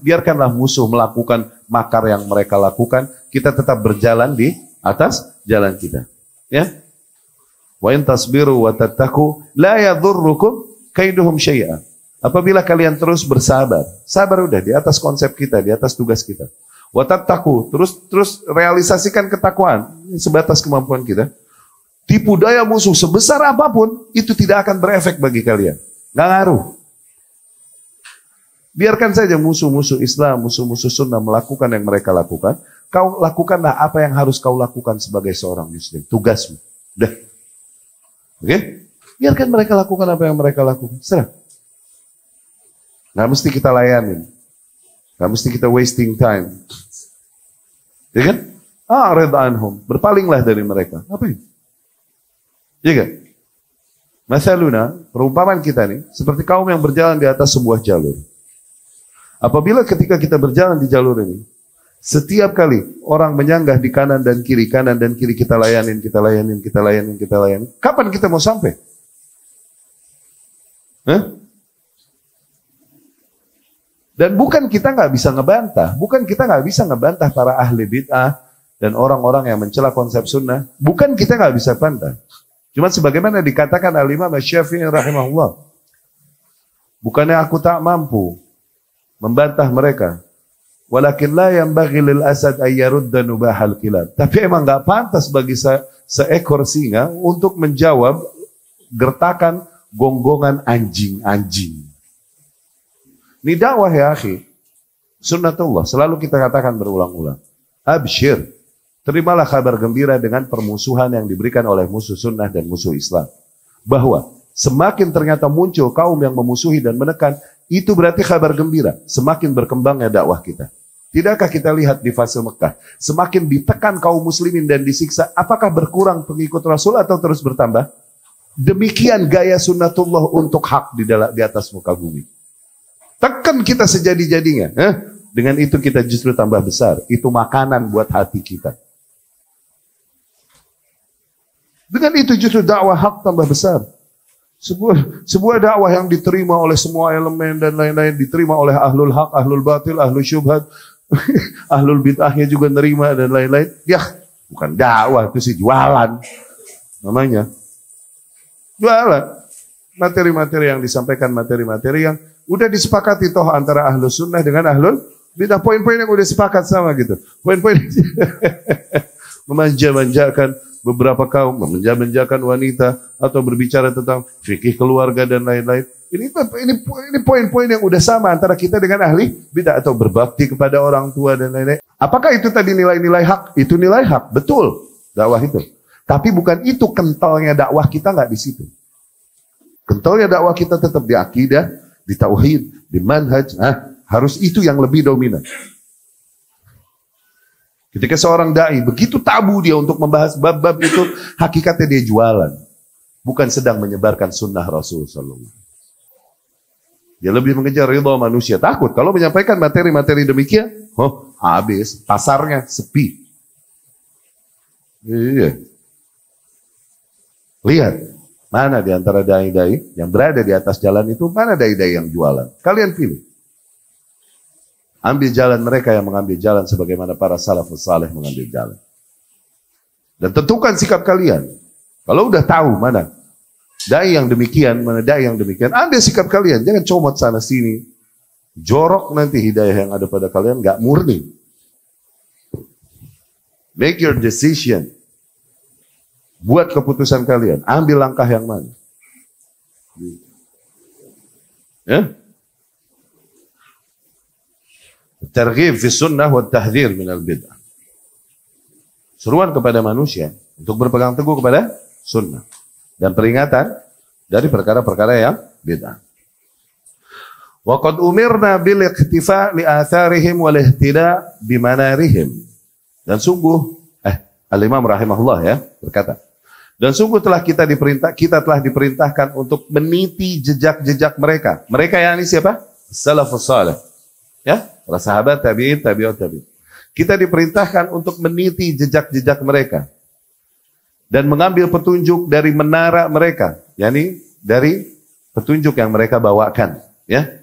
biarkanlah musuh melakukan makar yang mereka lakukan, kita tetap berjalan di atas jalan kita. Ya. Wa in tasbiru wa tattaqu la yadhurrukum kaiduhum syai'a. Apabila kalian terus bersabar, sabar udah di atas konsep kita, di atas tugas kita. Wa tattaqu, terus realisasikan ketakwaan sebatas kemampuan kita. Tipu daya musuh sebesar apapun itu tidak akan berefek bagi kalian. Nggak ngaruh. Biarkan saja musuh-musuh Islam, musuh-musuh sunnah melakukan yang mereka lakukan. Kau lakukanlah apa yang harus kau lakukan sebagai seorang muslim. Tugasmu. Udah. Oke? Biarkan mereka lakukan apa yang mereka lakukan. Serah. Nggak mesti kita layanin. Nggak mesti kita wasting time. Ya kan? A'rid anhum. Berpalinglah dari mereka. Apa ini? Ya kan? Masaluna, perumpamaan kita nih, seperti kaum yang berjalan di atas sebuah jalur. Apabila ketika kita berjalan di jalur ini, Setiap kali orang menyanggah di kanan dan kiri kita layanin, kita layanin, kita layanin, kita layanin. Kapan kita mau sampai? Hah? Dan bukan kita nggak bisa ngebantah, para ahli bid'ah dan orang-orang yang mencela konsep sunnah. Bukan kita nggak bisa bantah. Cuma sebagaimana dikatakan Al-Imam Asy-Syafi'i rahimahullah. Bukannya aku tak mampu membantah mereka. Walakin la yanbaghi lil asad ay yarudda nubahal kilab. Tapi emang enggak pantas bagi seekor singa untuk menjawab gertakan gonggongan anjing-anjing. Ini dakwah ya akhi. Sunnatullah selalu kita katakan berulang-ulang. Absyir, terimalah kabar gembira dengan permusuhan yang diberikan oleh musuh sunnah dan musuh Islam. Bahwa semakin ternyata muncul kaum yang memusuhi dan menekan, itu berarti kabar gembira. Semakin berkembangnya dakwah kita. Tidakkah kita lihat di fase Mekah, semakin ditekan kaum muslimin dan disiksa, apakah berkurang pengikut Rasul atau terus bertambah? Demikian gaya sunnatullah untuk hak di atas muka bumi. Tekan kita sejadi-jadinya. Dengan itu kita justru tambah besar. Itu makanan buat hati kita. Dengan itu justru dakwah hak tambah besar. Sebuah dakwah yang diterima oleh semua elemen dan lain-lain, diterima oleh ahlul haq, ahlul batil, ahlul syubhat, ahlul bid'ahnya juga nerima dan lain-lain. Ya, bukan dakwah, itu sih jualan namanya. Jualan. Materi-materi yang disampaikan, materi-materi yang udah disepakati toh antara ahlul sunnah dengan ahlul bid'ah. Poin-poin yang udah sepakat sama gitu. Poin-poin memanja-manjakan beberapa kaum, memenjam-menjakan wanita, atau berbicara tentang fikih keluarga dan lain-lain. Ini poin-poin yang udah sama antara kita dengan ahli bidah, atau berbakti kepada orang tua dan lain-lain. Apakah itu tadi nilai-nilai hak? Itu nilai hak, betul dakwah itu. Tapi bukan itu kentalnya dakwah kita, nggak di situ. Kentalnya dakwah kita tetap di akidah, di tauhid, di manhaj. Harus itu yang lebih dominan. Ketika seorang dai begitu tabu dia untuk membahas bab-bab itu, hakikatnya dia jualan, bukan sedang menyebarkan sunnah Rasul sallallahu. Dia lebih mengejar ridha manusia. Takut kalau menyampaikan materi-materi demikian, habis pasarnya sepi. Iya. Lihat mana di antara dai-dai yang berada di atas jalan itu, mana dai-dai yang jualan? Kalian pilih. Ambil jalan mereka yang mengambil jalan sebagaimana para salafus saleh mengambil jalan. Dan tentukan sikap kalian. Kalau udah tahu mana dai yang demikian, mana dai yang demikian, ambil sikap kalian. Jangan comot sana sini. Jorok nanti hidayah yang ada pada kalian, nggak murni. Make your decision. Buat keputusan kalian. Ambil langkah yang mana. Ya? Targhib fi sunnah wa tahdhir min al-bid'ah. Seruan kepada manusia untuk berpegang teguh kepada sunnah dan peringatan dari perkara-perkara yang bid'ah. Wa qad umirna bil iktifa li atharihim wal ihtida bi manarihim. Dan sungguh Al-Imam rahimahullah ya berkata, dan sungguh kita telah diperintahkan untuk meniti jejak-jejak mereka. Mereka yang ini siapa? Salafus salih. Ya, para sahabat, tabi'in, tabi'ut, tabi'in. Kita diperintahkan untuk meniti jejak-jejak mereka dan mengambil petunjuk dari menara mereka, yakni dari petunjuk yang mereka bawakan, ya.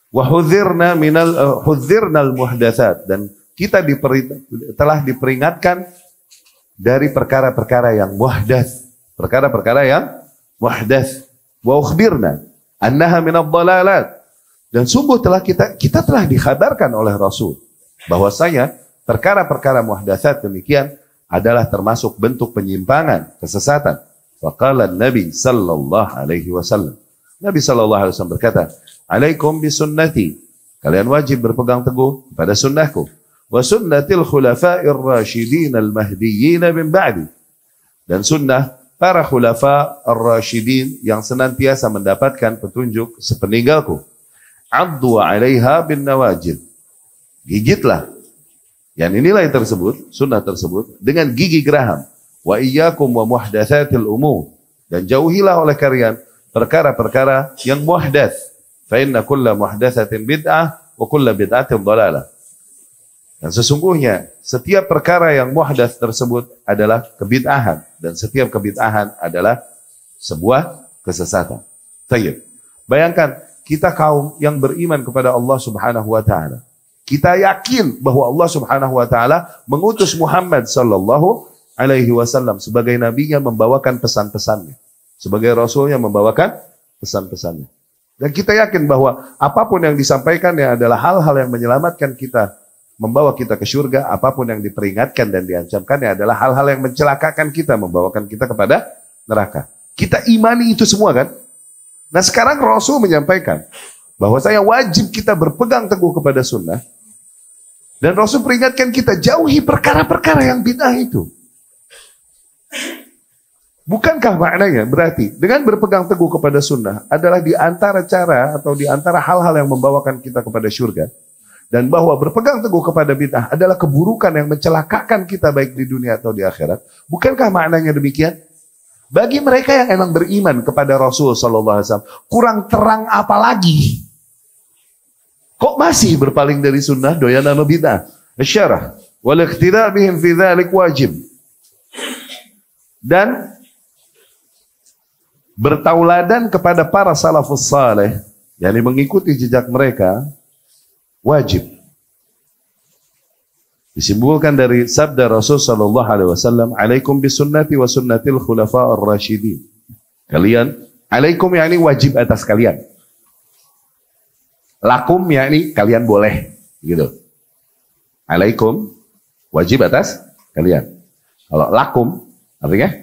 Wa hudzirna minal hudzirnal muhdatsat, dan kita telah diperingatkan dari perkara-perkara yang muhdats, perkara-perkara yang muhdats. Wa ukhbirna annaha minadh dhalalat. Dan sungguh kita telah dikhabarkan oleh Rasul bahwasanya perkara-perkara muhdatsat demikian adalah termasuk bentuk penyimpangan, kesesatan. Faqala Nabi sallallahu alaihi wasallam. Nabi sallallahu alaihi wasallam berkata, "Alaikum bi sunnati." Kalian wajib berpegang teguh pada sunnahku. Wa sunnatil khulafa'ir rasyidin al-mahdiyyin min ba'di. Dan sunnah para khulafa ar-rasyidin yang senantiasa mendapatkan petunjuk sepeninggalku. Addu 'alaiha bin nawajid. Gigitlah yang nilai tersebut, sunnah tersebut dengan gigi geraham. Wa iyyakum wa muhdatsatil umur. Dan jauhilah oleh kalian perkara-perkara yang muhdats. Fa inna kulla muhdatsatin bid'ah wa kulla bid'atin dhalalah. Dan sesungguhnya setiap perkara yang muhdats tersebut adalah kebid'ahan, dan setiap kebid'ahan adalah sebuah kesesatan. Tayyib. Bayangkan kita kaum yang beriman kepada Allah Subhanahu wa taala. Kita yakin bahwa Allah Subhanahu wa taala mengutus Muhammad sallallahu alaihi wasallam sebagai nabinya, membawakan pesan-pesannya. Sebagai rasulnya membawakan pesan-pesannya. Dan kita yakin bahwa apapun yang disampaikannya adalah hal-hal yang menyelamatkan kita, membawa kita ke surga. Apapun yang diperingatkan dan diancamkannya adalah hal-hal yang mencelakakan kita, membawakan kita kepada neraka. Kita imani itu semua kan? Nah sekarang Rasul menyampaikan bahwa saya wajib kita berpegang teguh kepada sunnah. Dan Rasul peringatkan kita jauhi perkara-perkara yang bid'ah itu. Bukankah maknanya berarti dengan berpegang teguh kepada sunnah adalah di antara cara atau di antara hal-hal yang membawakan kita kepada surga, dan bahwa berpegang teguh kepada bid'ah adalah keburukan yang mencelakakan kita baik di dunia atau di akhirat? Bukankah maknanya demikian? Bagi mereka yang emang beriman kepada Rasul sallallahu alaihi wasallam, kurang terang apa lagi? Kok masih berpaling dari sunnah, doyan sama bid'ah? Asyarah wal iqtida' bihim fi dzalik wajib. Dan bertauladan kepada para salafus saleh, yakni mengikuti jejak mereka, wajib. Disimpulkan dari sabda Rasul sallallahu alaihi wasallam, "Alaikum bisunnati wa sunnatil khulafa'ir rasyidin." Kalian, alaikum yakni wajib atas kalian. Lakum yakni kalian boleh, gitu. Alaikum wajib atas kalian. Kalau lakum artinya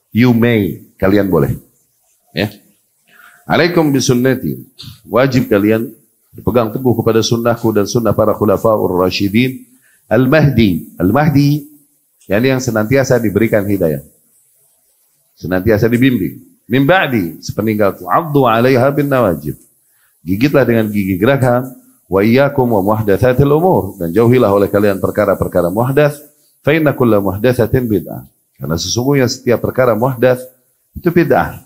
you may, kalian boleh. Ya. Alaikum bisunnati, wajib kalian berpegang teguh kepada sunnahku dan sunnah para khulafaur rasyidin al-mahdi. Al-mahdi yakni yang senantiasa diberikan hidayah, senantiasa dibimbing. Min ba'di, sepeninggalku. Addu 'alaiha bin nawajib, gigitlah dengan gigi geraham. Wa iyyakum wa muhdatsatil umur, dan jauhilah oleh kalian perkara-perkara muhdats. Fa inna kulla muhdatsatin bid'ah, karena sesungguhnya setiap perkara muhdats itu bid'ah.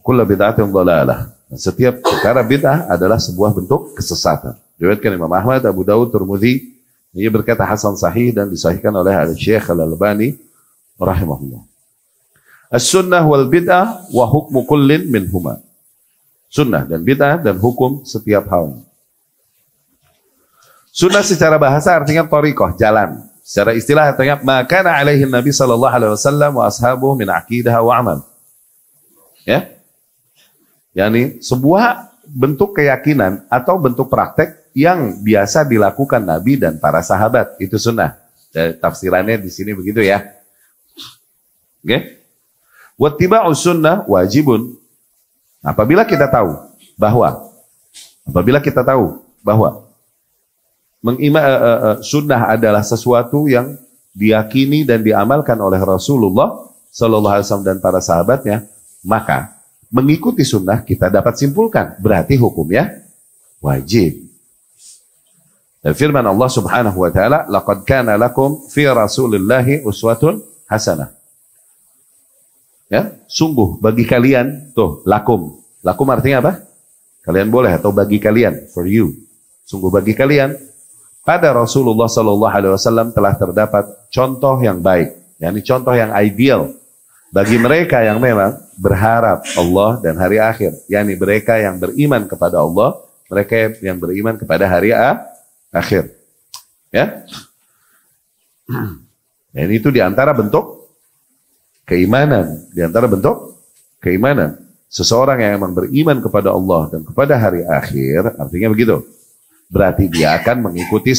Kullu bid'atin dhalalah, setiap perkara bid'ah adalah sebuah bentuk kesesatan. Diriwayatkan Imam Ahmad, Abu Dawud, Tirmidzi, ia berkata hasan sahih dan disahihkan oleh Syekh Al-Albani rahimahullah. As-sunnah wal bid'ah wa hukmu kullin minhuma. Sunnah dan bid'ah dan hukum setiap hal. Sunnah secara bahasa artinya thariqah, jalan. Secara istilah artinya makana alaihi Nabi sallallahu alaihi wasallam wa ashabuhu min aqidah wa amal. Ya. Yani sebuah bentuk keyakinan atau bentuk praktek yang biasa dilakukan Nabi dan para sahabat, itu sunnah. Tafsirannya di sini begitu ya. Oke. Okay? Wattiba'us sunnah wajibun. Apabila kita tahu bahwa sunnah adalah sesuatu yang diyakini dan diamalkan oleh Rasulullah sallallahu alaihi wasallam dan para sahabatnya, maka mengikuti sunnah kita dapat simpulkan berarti hukumnya wajib. Dan firman Allah Subhanahu wa taala, laqad kana lakum fi Rasulillahi uswatun hasanah. Ya, sungguh bagi kalian, tuh lakum. Lakum artinya apa? Kalian boleh, atau bagi kalian, for you. Sungguh bagi kalian pada Rasulullah sallallahu alaihi wasallam telah terdapat contoh yang baik, yakni contoh yang ideal bagi mereka yang memang berharap Allah dan hari akhir, yakni mereka yang beriman kepada Allah, mereka yang beriman kepada hari akhir. Ya. Dan itu diantara bentuk keimanan, seseorang yang memang beriman kepada Allah dan kepada hari akhir, artinya begitu. Berarti dia akan mengikuti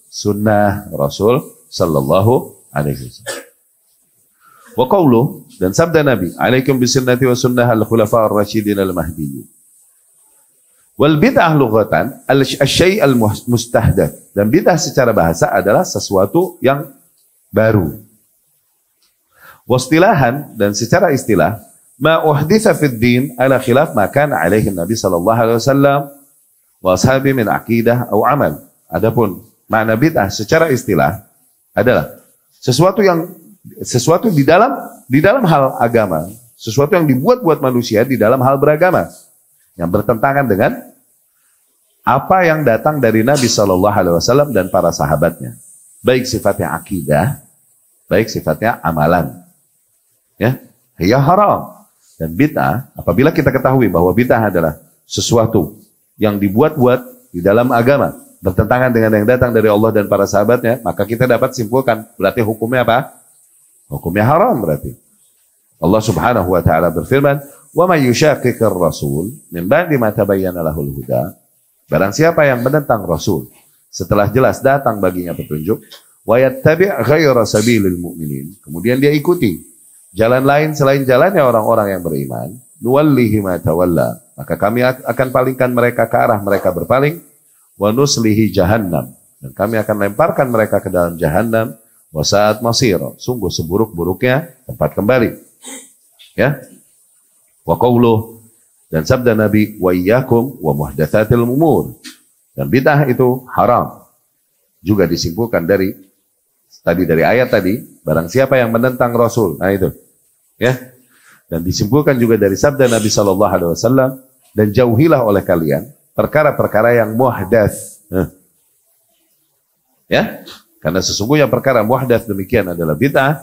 sunnah Rasul sallallahu alaihi wasallam. Wa qawluh, dan sabda Nabi, alaikum bisunnati wa sunnah al-khulafa'ir rasyidin al-mahdiyyin. Wal bid'ah lughatan al-syai' al-mustahdats. Dan bid'ah secara bahasa adalah sesuatu yang baru. Wastilahan, dan secara istilah, ma uhditsa fid din ala khilaf ma kana alaihi Nabi sallallahu alaihi wasallam wa ashabi min aqidah atau amal. Adapun makna bid'ah secara istilah adalah sesuatu di dalam hal agama, sesuatu yang dibuat-buat manusia di dalam hal beragama yang bertentangan dengan apa yang datang dari Nabi Shallallahu Alaihi Wasallam dan para sahabatnya, baik sifatnya akidah, baik sifatnya amalan, ya, haram. Dan bid'ah, apabila kita ketahui bahwa bid'ah adalah sesuatu yang dibuat-buat di dalam agama, bertentangan dengan yang datang dari Allah dan para sahabatnya, maka kita dapat simpulkan, berarti hukumnya apa? Hukumnya haram berarti. Allah Subhanahu wa taala berfirman, "Wa may yushaqiqir rasul min ba'di ma tabayyana lahul huda." Barang siapa yang menentang Rasul setelah jelas datang baginya petunjuk, wa yattabi' ghaira sabilil mu'minin, kemudian dia ikuti jalan lain selain jalannya orang-orang yang beriman, nuwallihi ma tawalla, maka kami akan palingkan mereka ke arah mereka berpaling, wa nuslihi jahannam, dan kami akan lemparkan mereka ke dalam jahannam, wa sa'at masira, sungguh seburuk-buruknya tempat kembali. Ya. Wa qawluh, dan sabda Nabi, wa iyyakum wa muhdatsatil umur, dan bid'ah itu haram. Juga disimpulkan dari ayat tadi, barang siapa yang menentang Rasul, nah itu, ya. Dan disimpulkan juga dari sabda Nabi Shallallahu Alaihi Wasallam, dan jauhilah oleh kalian perkara-perkara yang muhdats, ya, karena sesungguhnya perkara muhdats demikian adalah bid'ah.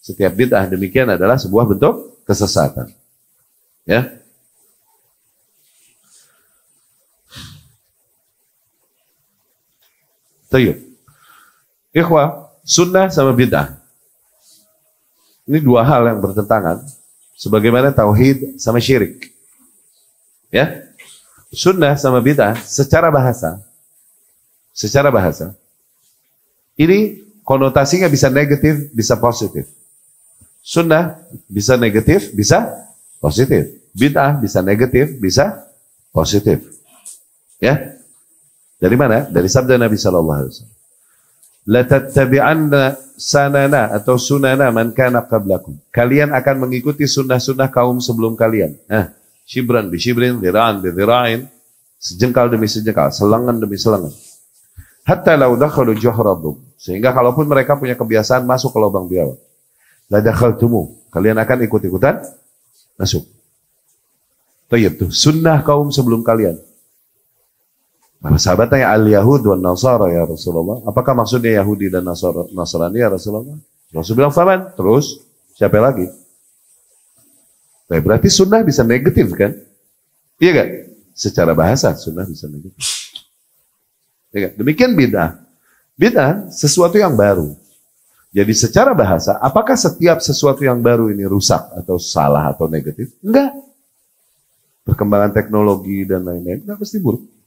Setiap bid'ah demikian adalah sebuah bentuk kesesatan, ya. Tayyib. Ikhwah, sunnah sama bid'ah. Ini dua hal yang bertentangan. Sebagaimana tauhid sama syirik. Ya. Sunnah sama bid'ah secara bahasa. Secara bahasa. Ini konotasinya bisa negatif, bisa positif. Sunnah bisa negatif, bisa positif. Bid'ah bisa negatif, bisa positif. Ya. Dari mana? Dari sabda Nabi Sallallahu Alaihi Wasallam. La tattabi'anna sanana atau sunana man kana qablakum. Kalian akan mengikuti sunnah-sunnah kaum sebelum kalian. Shibran bi shibrin, dhira'an bi dhira'in, sejengkal demi sejengkal, selengan demi selengan. Hatta law dakhalu juhra dhub. Sehingga kalaupun mereka punya kebiasaan masuk ke lubang biawak, la dakhaltumu, kalian akan ikut-ikutan masuk. Tayyib tuh, sunnah kaum sebelum kalian. Para sahabat tanya, al-Yahud wa Nasara ya Rasulullah. Apakah maksudnya Yahudi dan Nasrani ya Rasulullah? Rasul bilang, faman. Terus, siapa lagi? Berarti sunnah bisa negatif kan? Iya kan? Secara bahasa, sunnah bisa negatif. Iya kan? Demikian bid'ah. Bid'ah, sesuatu yang baru. Jadi secara bahasa, apakah setiap sesuatu yang baru ini rusak atau salah atau negatif? Enggak. Perkembangan teknologi dan lain-lain, enggak pasti buruk.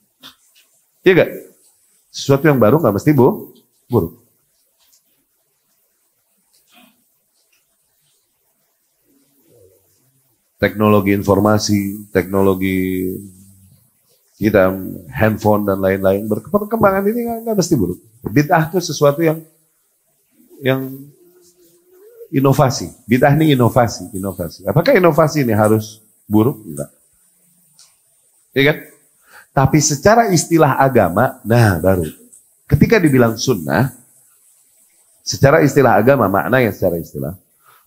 Iya gak? Sesuatu yang baru nggak mesti buruk. Teknologi informasi, teknologi kita, handphone dan lain-lain, perkembangan ini nggak mesti buruk. Bid'ah itu sesuatu yang inovasi. Bid'ah ini inovasi. Apakah inovasi ini harus buruk? Enggak. Iya kan? Tapi secara istilah agama, nah baru. Ketika dibilang sunnah, secara istilah agama, maknanya secara istilah,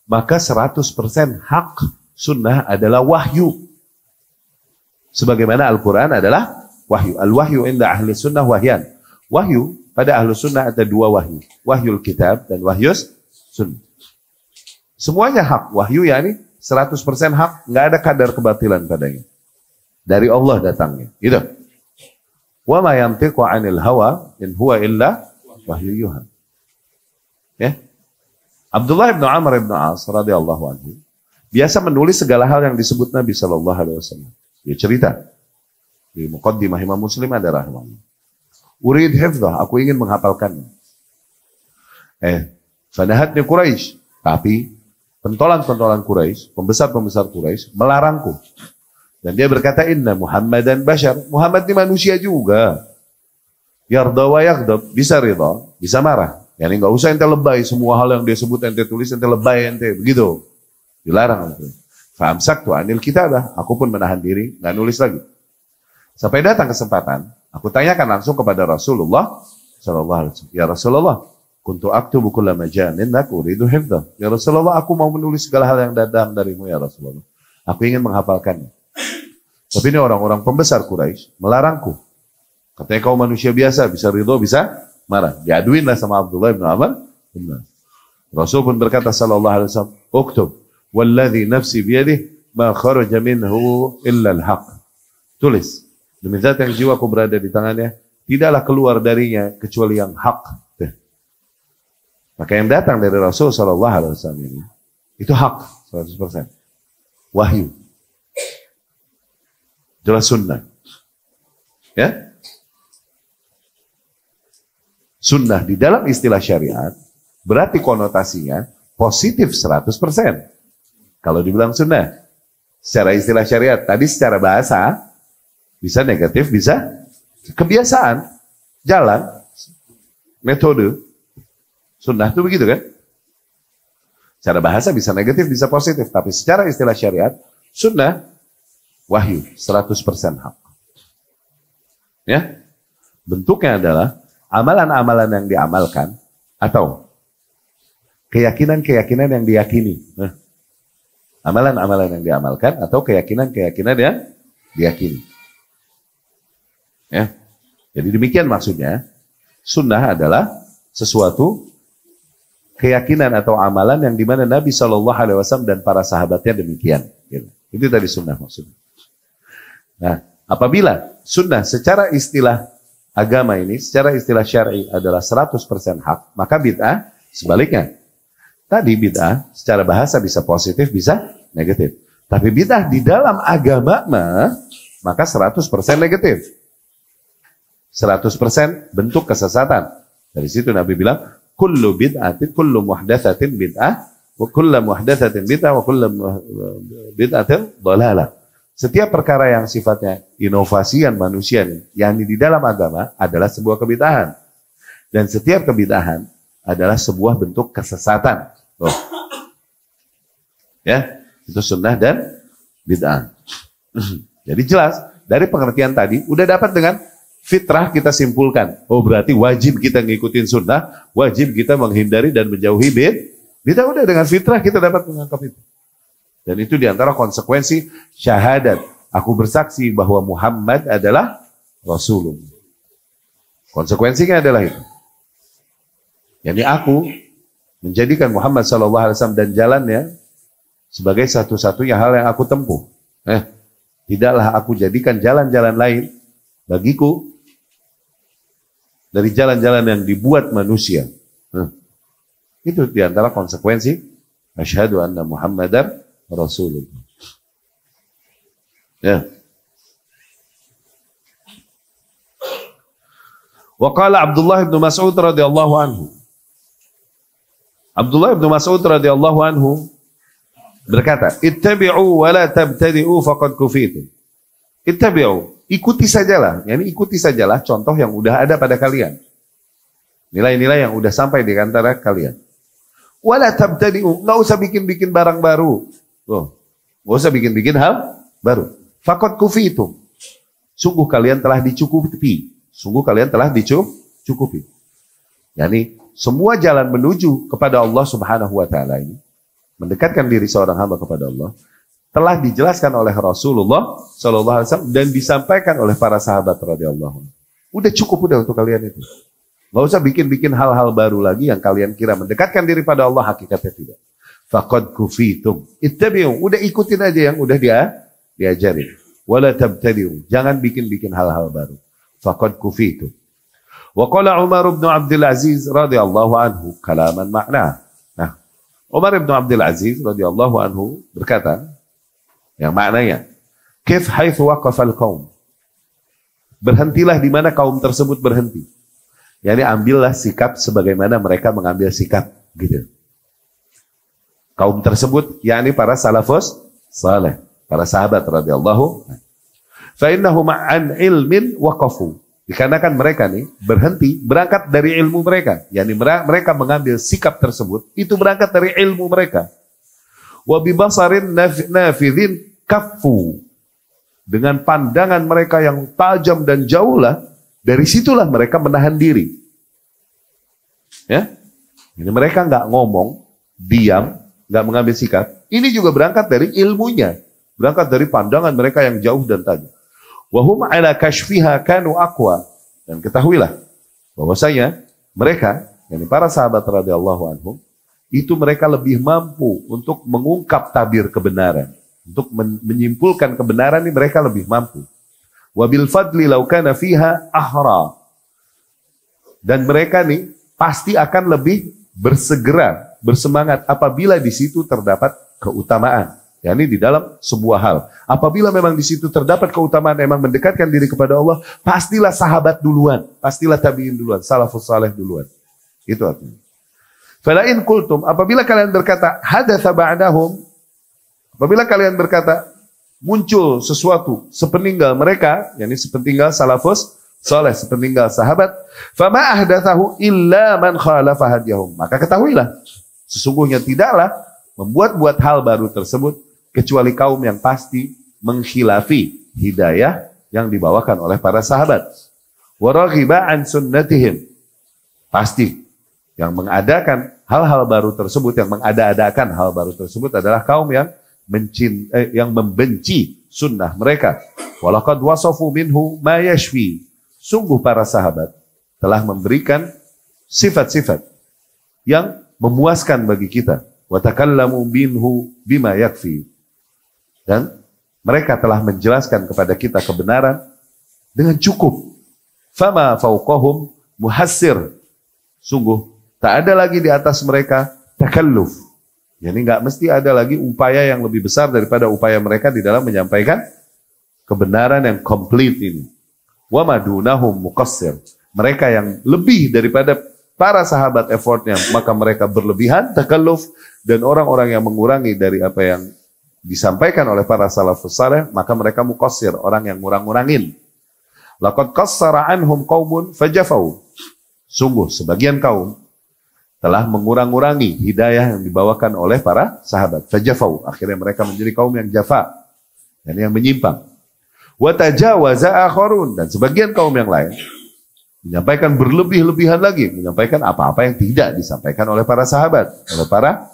maka 100% hak sunnah adalah wahyu. Sebagaimana Al-Quran adalah wahyu. Al-wahyu inda ahli sunnah wahyan. Wahyu, pada ahli sunnah ada dua wahyu. Wahyul kitab dan wahyus sunnah. Semuanya hak. Wahyu yakni 100% hak, nggak ada kadar kebatilan padanya. Dari Allah datangnya. Gitu. Wa ma yantiqu 'anil hawa in huwa illa wahyu yuha. Ya. Abdullah bin Amr bin As radhiyallahu anhu biasa menulis segala hal yang disebut Nabi sallallahu alaihi wasallam. Dia cerita di Muqaddimah Imam Muslim ada rahimahullah. Urid hifdzah, aku ingin menghafalkannya. Fanahatni Quraisy, tapi pentolan-pentolan Quraisy, pembesar-pembesar Quraisy melarangku. Dan dia berkata, inna Muhammadan bashar. Muhammad ini manusia juga. Yarda wa yaghdab. Bisa ridha, bisa marah. Yani nggak usah ente lebay. Semua hal yang dia sebut ente tulis, ente lebay ente. Begitu. Dilarang. Fa'amsaktu anil kitabah. Aku pun menahan diri, nggak nulis lagi. Sampai datang kesempatan, aku tanyakan langsung kepada Rasulullah sallallahu alaihi wasallam. Ya Rasulullah, kuntu aktubu kulla majanin laku uridu hifdzah. Ya Rasulullah, aku mau menulis segala hal yang datang darimu ya Rasulullah. Aku ingin menghafalkannya. Tapi ini orang-orang pembesar Quraisy melarangku. Katanya kau manusia biasa, bisa ridho, bisa marah. Diaduin lah sama Abdullah bin Amr bin As. Rasul pun berkata sallallahu alaihi wasallam, "Uktub walladzi nafsi biyadihi ma kharaja minhu illa al-haq." Tulis, demi zat yang jiwaku berada di tangannya, tidaklah keluar darinya kecuali yang hak. Maka yang datang dari Rasul sallallahu alaihi wasallam ini itu hak 100%. Wahyu. Jelas sunnah. Ya? Sunnah di dalam istilah syariat berarti konotasinya positif 100%. Kalau dibilang sunnah secara istilah syariat, tadi secara bahasa bisa negatif, bisa kebiasaan, jalan, metode. Sunnah itu begitu kan? Secara bahasa bisa negatif, bisa positif. Tapi secara istilah syariat, sunnah, wahyu, 100% hak. Ya? Bentuknya adalah amalan-amalan yang diamalkan atau keyakinan-keyakinan yang diyakini. Amalan-amalan yang diamalkan atau keyakinan-keyakinan yang diyakini. Ya. Jadi demikian maksudnya, sunnah adalah sesuatu keyakinan atau amalan yang dimana Nabi SAW dan para sahabatnya demikian. Itu tadi sunnah maksudnya. Nah, apabila sunnah secara istilah agama ini, secara istilah syar'i adalah 100% hak, maka bid'ah sebaliknya. Tadi bid'ah secara bahasa bisa positif, bisa negatif. Tapi bid'ah di dalam agama maka 100% negatif. 100% bentuk kesesatan. Dari situ Nabi bilang, kullu bid'atin, kullu muhdatsatin bid'ah, wa kullu muhdatsatin bid'ah, wa kullu bid'atin dhalalah. Setiap perkara yang sifatnya inovasian manusia yang di dalam agama adalah sebuah kebid'ahan. Dan setiap kebid'ahan adalah sebuah bentuk kesesatan. Oh. Ya, itu sunnah dan bid'ah. Jadi jelas, dari pengertian tadi, udah dapat dengan fitrah kita simpulkan. Oh berarti wajib kita ngikutin sunnah, wajib kita menghindari dan menjauhi bid'ah. Udah dengan fitrah kita dapat menangkap itu. Dan itu diantara konsekuensi syahadat. Aku bersaksi bahwa Muhammad adalah Rasulullah. Konsekuensinya adalah itu. Yani aku menjadikan Muhammad SAW dan jalannya sebagai satu-satunya hal yang aku tempuh. Tidaklah aku jadikan jalan-jalan lain bagiku dari jalan-jalan yang dibuat manusia. Itu diantara konsekuensi asyhadu anna Muhammadar Rasulullah. Ya. Wa qala Abdullah bin Mas'ud radhiyallahu anhu. Abdullah bin Mas'ud radhiyallahu anhu berkata, "Ittabi'u wa la tabtadi'u faqad kufitum." Ittabi'u, ikuti sajalah, yakni ikuti sajalah contoh yang udah ada pada kalian. Nilai-nilai yang udah sampai di antara kalian. Wa la tabtadi'u, enggak usah bikin-bikin barang baru. Loh, enggak usah bikin-bikin hal baru. Faqad kufitum. Sungguh kalian telah dicukupi. Sungguh kalian telah dicukupi. Yani semua jalan menuju kepada Allah Subhanahu wa taala ini, mendekatkan diri seorang hamba kepada Allah, telah dijelaskan oleh Rasulullah sallallahu alaihi wasallam dan disampaikan oleh para sahabat radhiyallahu anhu. Udah cukup udah untuk kalian itu. Enggak usah bikin-bikin hal-hal baru lagi yang kalian kira mendekatkan diri pada Allah, hakikatnya tidak. Faqad kufitum. Ittabi'u, udah ikutin aja yang udah diajarin. Wala tabtadi'u, jangan bikin-bikin hal-hal baru. Faqad kufitum. Wa qala Umar bin Abdul Aziz radhiyallahu anhu kalaman makna. Nah, Umar bin Abdul Aziz radhiyallahu anhu berkata yang maknanya, kif haitsu waqafal qaum. Berhentilah di mana kaum tersebut berhenti. Yani ambillah sikap sebagaimana mereka mengambil sikap, gitu. Kaum tersebut yakni para salafus saleh, para sahabat radhiyallahu. Fa innahum an ilmin waqafu. Dikarenakan mereka nih berhenti, berangkat dari ilmu mereka. Yani mereka mengambil sikap tersebut, itu berangkat dari ilmu mereka. Wa bibasarin nafidhin kaffu. Dengan pandangan mereka yang tajam dan jauhlah, dari situlah mereka menahan diri. Ya, ini mereka nggak ngomong, diam, nggak mengambil sikap. Ini juga berangkat dari ilmunya, berangkat dari pandangan mereka yang jauh dan tajam. Wahum ala kashfiha kanu aqwa. Dan ketahuilah bahwasanya mereka, yakni para sahabat radhiyallahu anhum, itu mereka lebih mampu untuk mengungkap tabir kebenaran, untuk menyimpulkan kebenaran ini mereka lebih mampu. Wabil fadli law kana fiha ahra. Dan mereka nih pasti akan lebih bersegera, bersemangat apabila di situ terdapat keutamaan. yakni di dalam sebuah hal. Apabila memang di situ terdapat keutamaan memang mendekatkan diri kepada Allah, pastilah sahabat duluan, pastilah tabi'in duluan, salafus saleh duluan. Itu artinya. Fala in qultum, apabila kalian berkata hadatsa ba'dahum, apabila kalian berkata muncul sesuatu sepeninggal mereka, yakni sepeninggal salafus saleh, sepeninggal sahabat, fama ahdatsahu illa man khalafa hadiyahum, maka ketahuilah sesungguhnya tidaklah membuat-buat hal baru tersebut kecuali kaum yang pasti mengkhilafi hidayah yang dibawakan oleh para sahabat. Wa raghiba an sunnatihim, pasti yang mengadakan hal-hal baru tersebut, yang mengada-adakan hal baru tersebut adalah kaum yang yang membenci sunnah mereka. Walaqad wasafu minhu ma yashfi, sungguh para sahabat telah memberikan sifat-sifat yang memuaskan bagi kita. Wa takallamu minhu bima yakfi, dan mereka telah menjelaskan kepada kita kebenaran dengan cukup. Fama fauqahum muhassir, sungguh tak ada lagi di atas mereka takalluf. Jadi nggak mesti ada lagi upaya yang lebih besar daripada upaya mereka di dalam menyampaikan kebenaran yang komplit ini. Wa madunahum muqassir, mereka yang lebih daripada para sahabat effortnya, maka mereka berlebihan takalluf, dan orang-orang yang mengurangi dari apa yang disampaikan oleh para salafus saleh, maka mereka muqassir, orang yang ngurang-ngurangin. Laqad qassara anhum qaumun fajafau, sungguh sebagian kaum telah mengurang-urangi hidayah yang dibawakan oleh para sahabat. Fajafau, akhirnya mereka menjadi kaum yang jafa, dan yang menyimpang. Wa tajawaza akharun, dan sebagian kaum yang lain menyampaikan berlebih-lebihan lagi, menyampaikan apa-apa yang tidak disampaikan oleh para sahabat, oleh para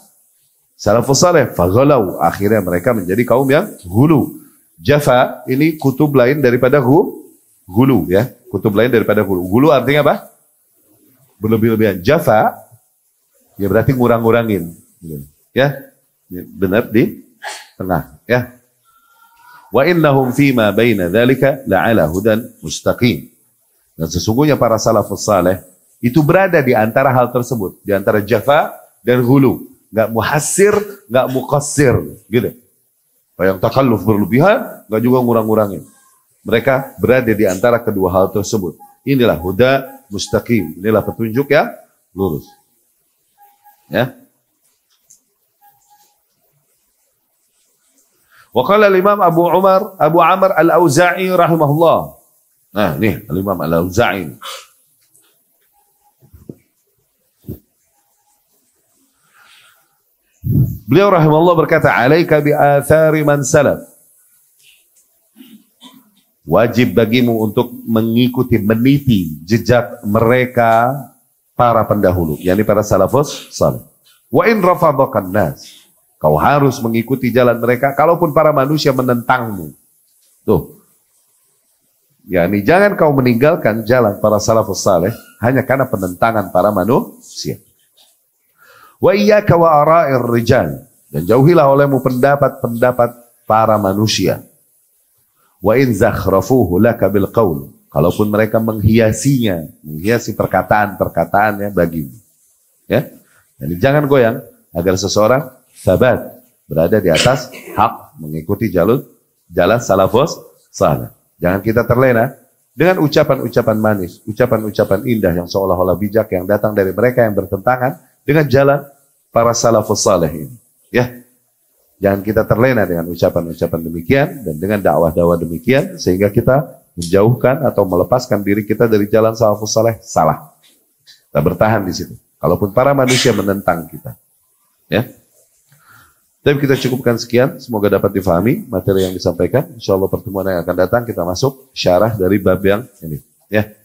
salafus saleh. Faghalau, akhirnya mereka menjadi kaum yang hulu. Jafa ini kutub lain daripada hulu, ya, kutub lain daripada hulu. Hulu artinya apa? Berlebih-lebihan. Jafa ya berarti ngurang-ngurangin, ya, benar di tengah, ya. Wa innahum fima baina dzalika la'ala hudan mustaqim, dan sesungguhnya para salafus saleh itu berada di antara hal tersebut, di antara jafa dan hulu, nggak muhassir, nggak muqassir, gitu. Yang takalluf berlebihan, nggak juga ngurang-ngurangin. Mereka berada di antara kedua hal tersebut. Inilah huda mustaqim, inilah petunjuk yang lurus. Ya. Wa qala al-Imam Abu Amr al-Auza'i rahimahullah. Nah, nih al-Imam al-Auza'i. Beliau rahimahullah berkata, "Alaika bi athari man salaf." Wajib bagimu untuk mengikuti, meniti jejak mereka para pendahulu, yakni para salafus saleh. Wa in rafadhakan nas, kau harus mengikuti jalan mereka kalaupun para manusia menentangmu. Tuh. Yakni jangan kau meninggalkan jalan para salafus saleh hanya karena penentangan para manusia. Wa iyyaka wa ara'ir rijal, dan jauhilah olehmu pendapat-pendapat para manusia. Wa in zakhrafuhu laka bil qaul, kalaupun mereka menghiasi perkataan-perkataannya bagimu. Ya. Jadi jangan goyang agar seseorang sabat, berada di atas hak, mengikuti jalan salafus saleh. Jangan kita terlena dengan ucapan-ucapan manis, ucapan-ucapan indah yang seolah-olah bijak yang datang dari mereka yang bertentangan dengan jalan para salafus saleh ini. Ya. Jangan kita terlena dengan ucapan-ucapan demikian dan dengan dakwah-dakwah demikian sehingga kita menjauhkan atau melepaskan diri kita dari jalan salafus saleh. Salah. Kita bertahan di situ. Kalaupun para manusia menentang kita. Ya. Tapi kita cukupkan sekian. Semoga dapat difahami materi yang disampaikan. Insyaallah pertemuan yang akan datang kita masuk syarah dari bab yang ini. Ya.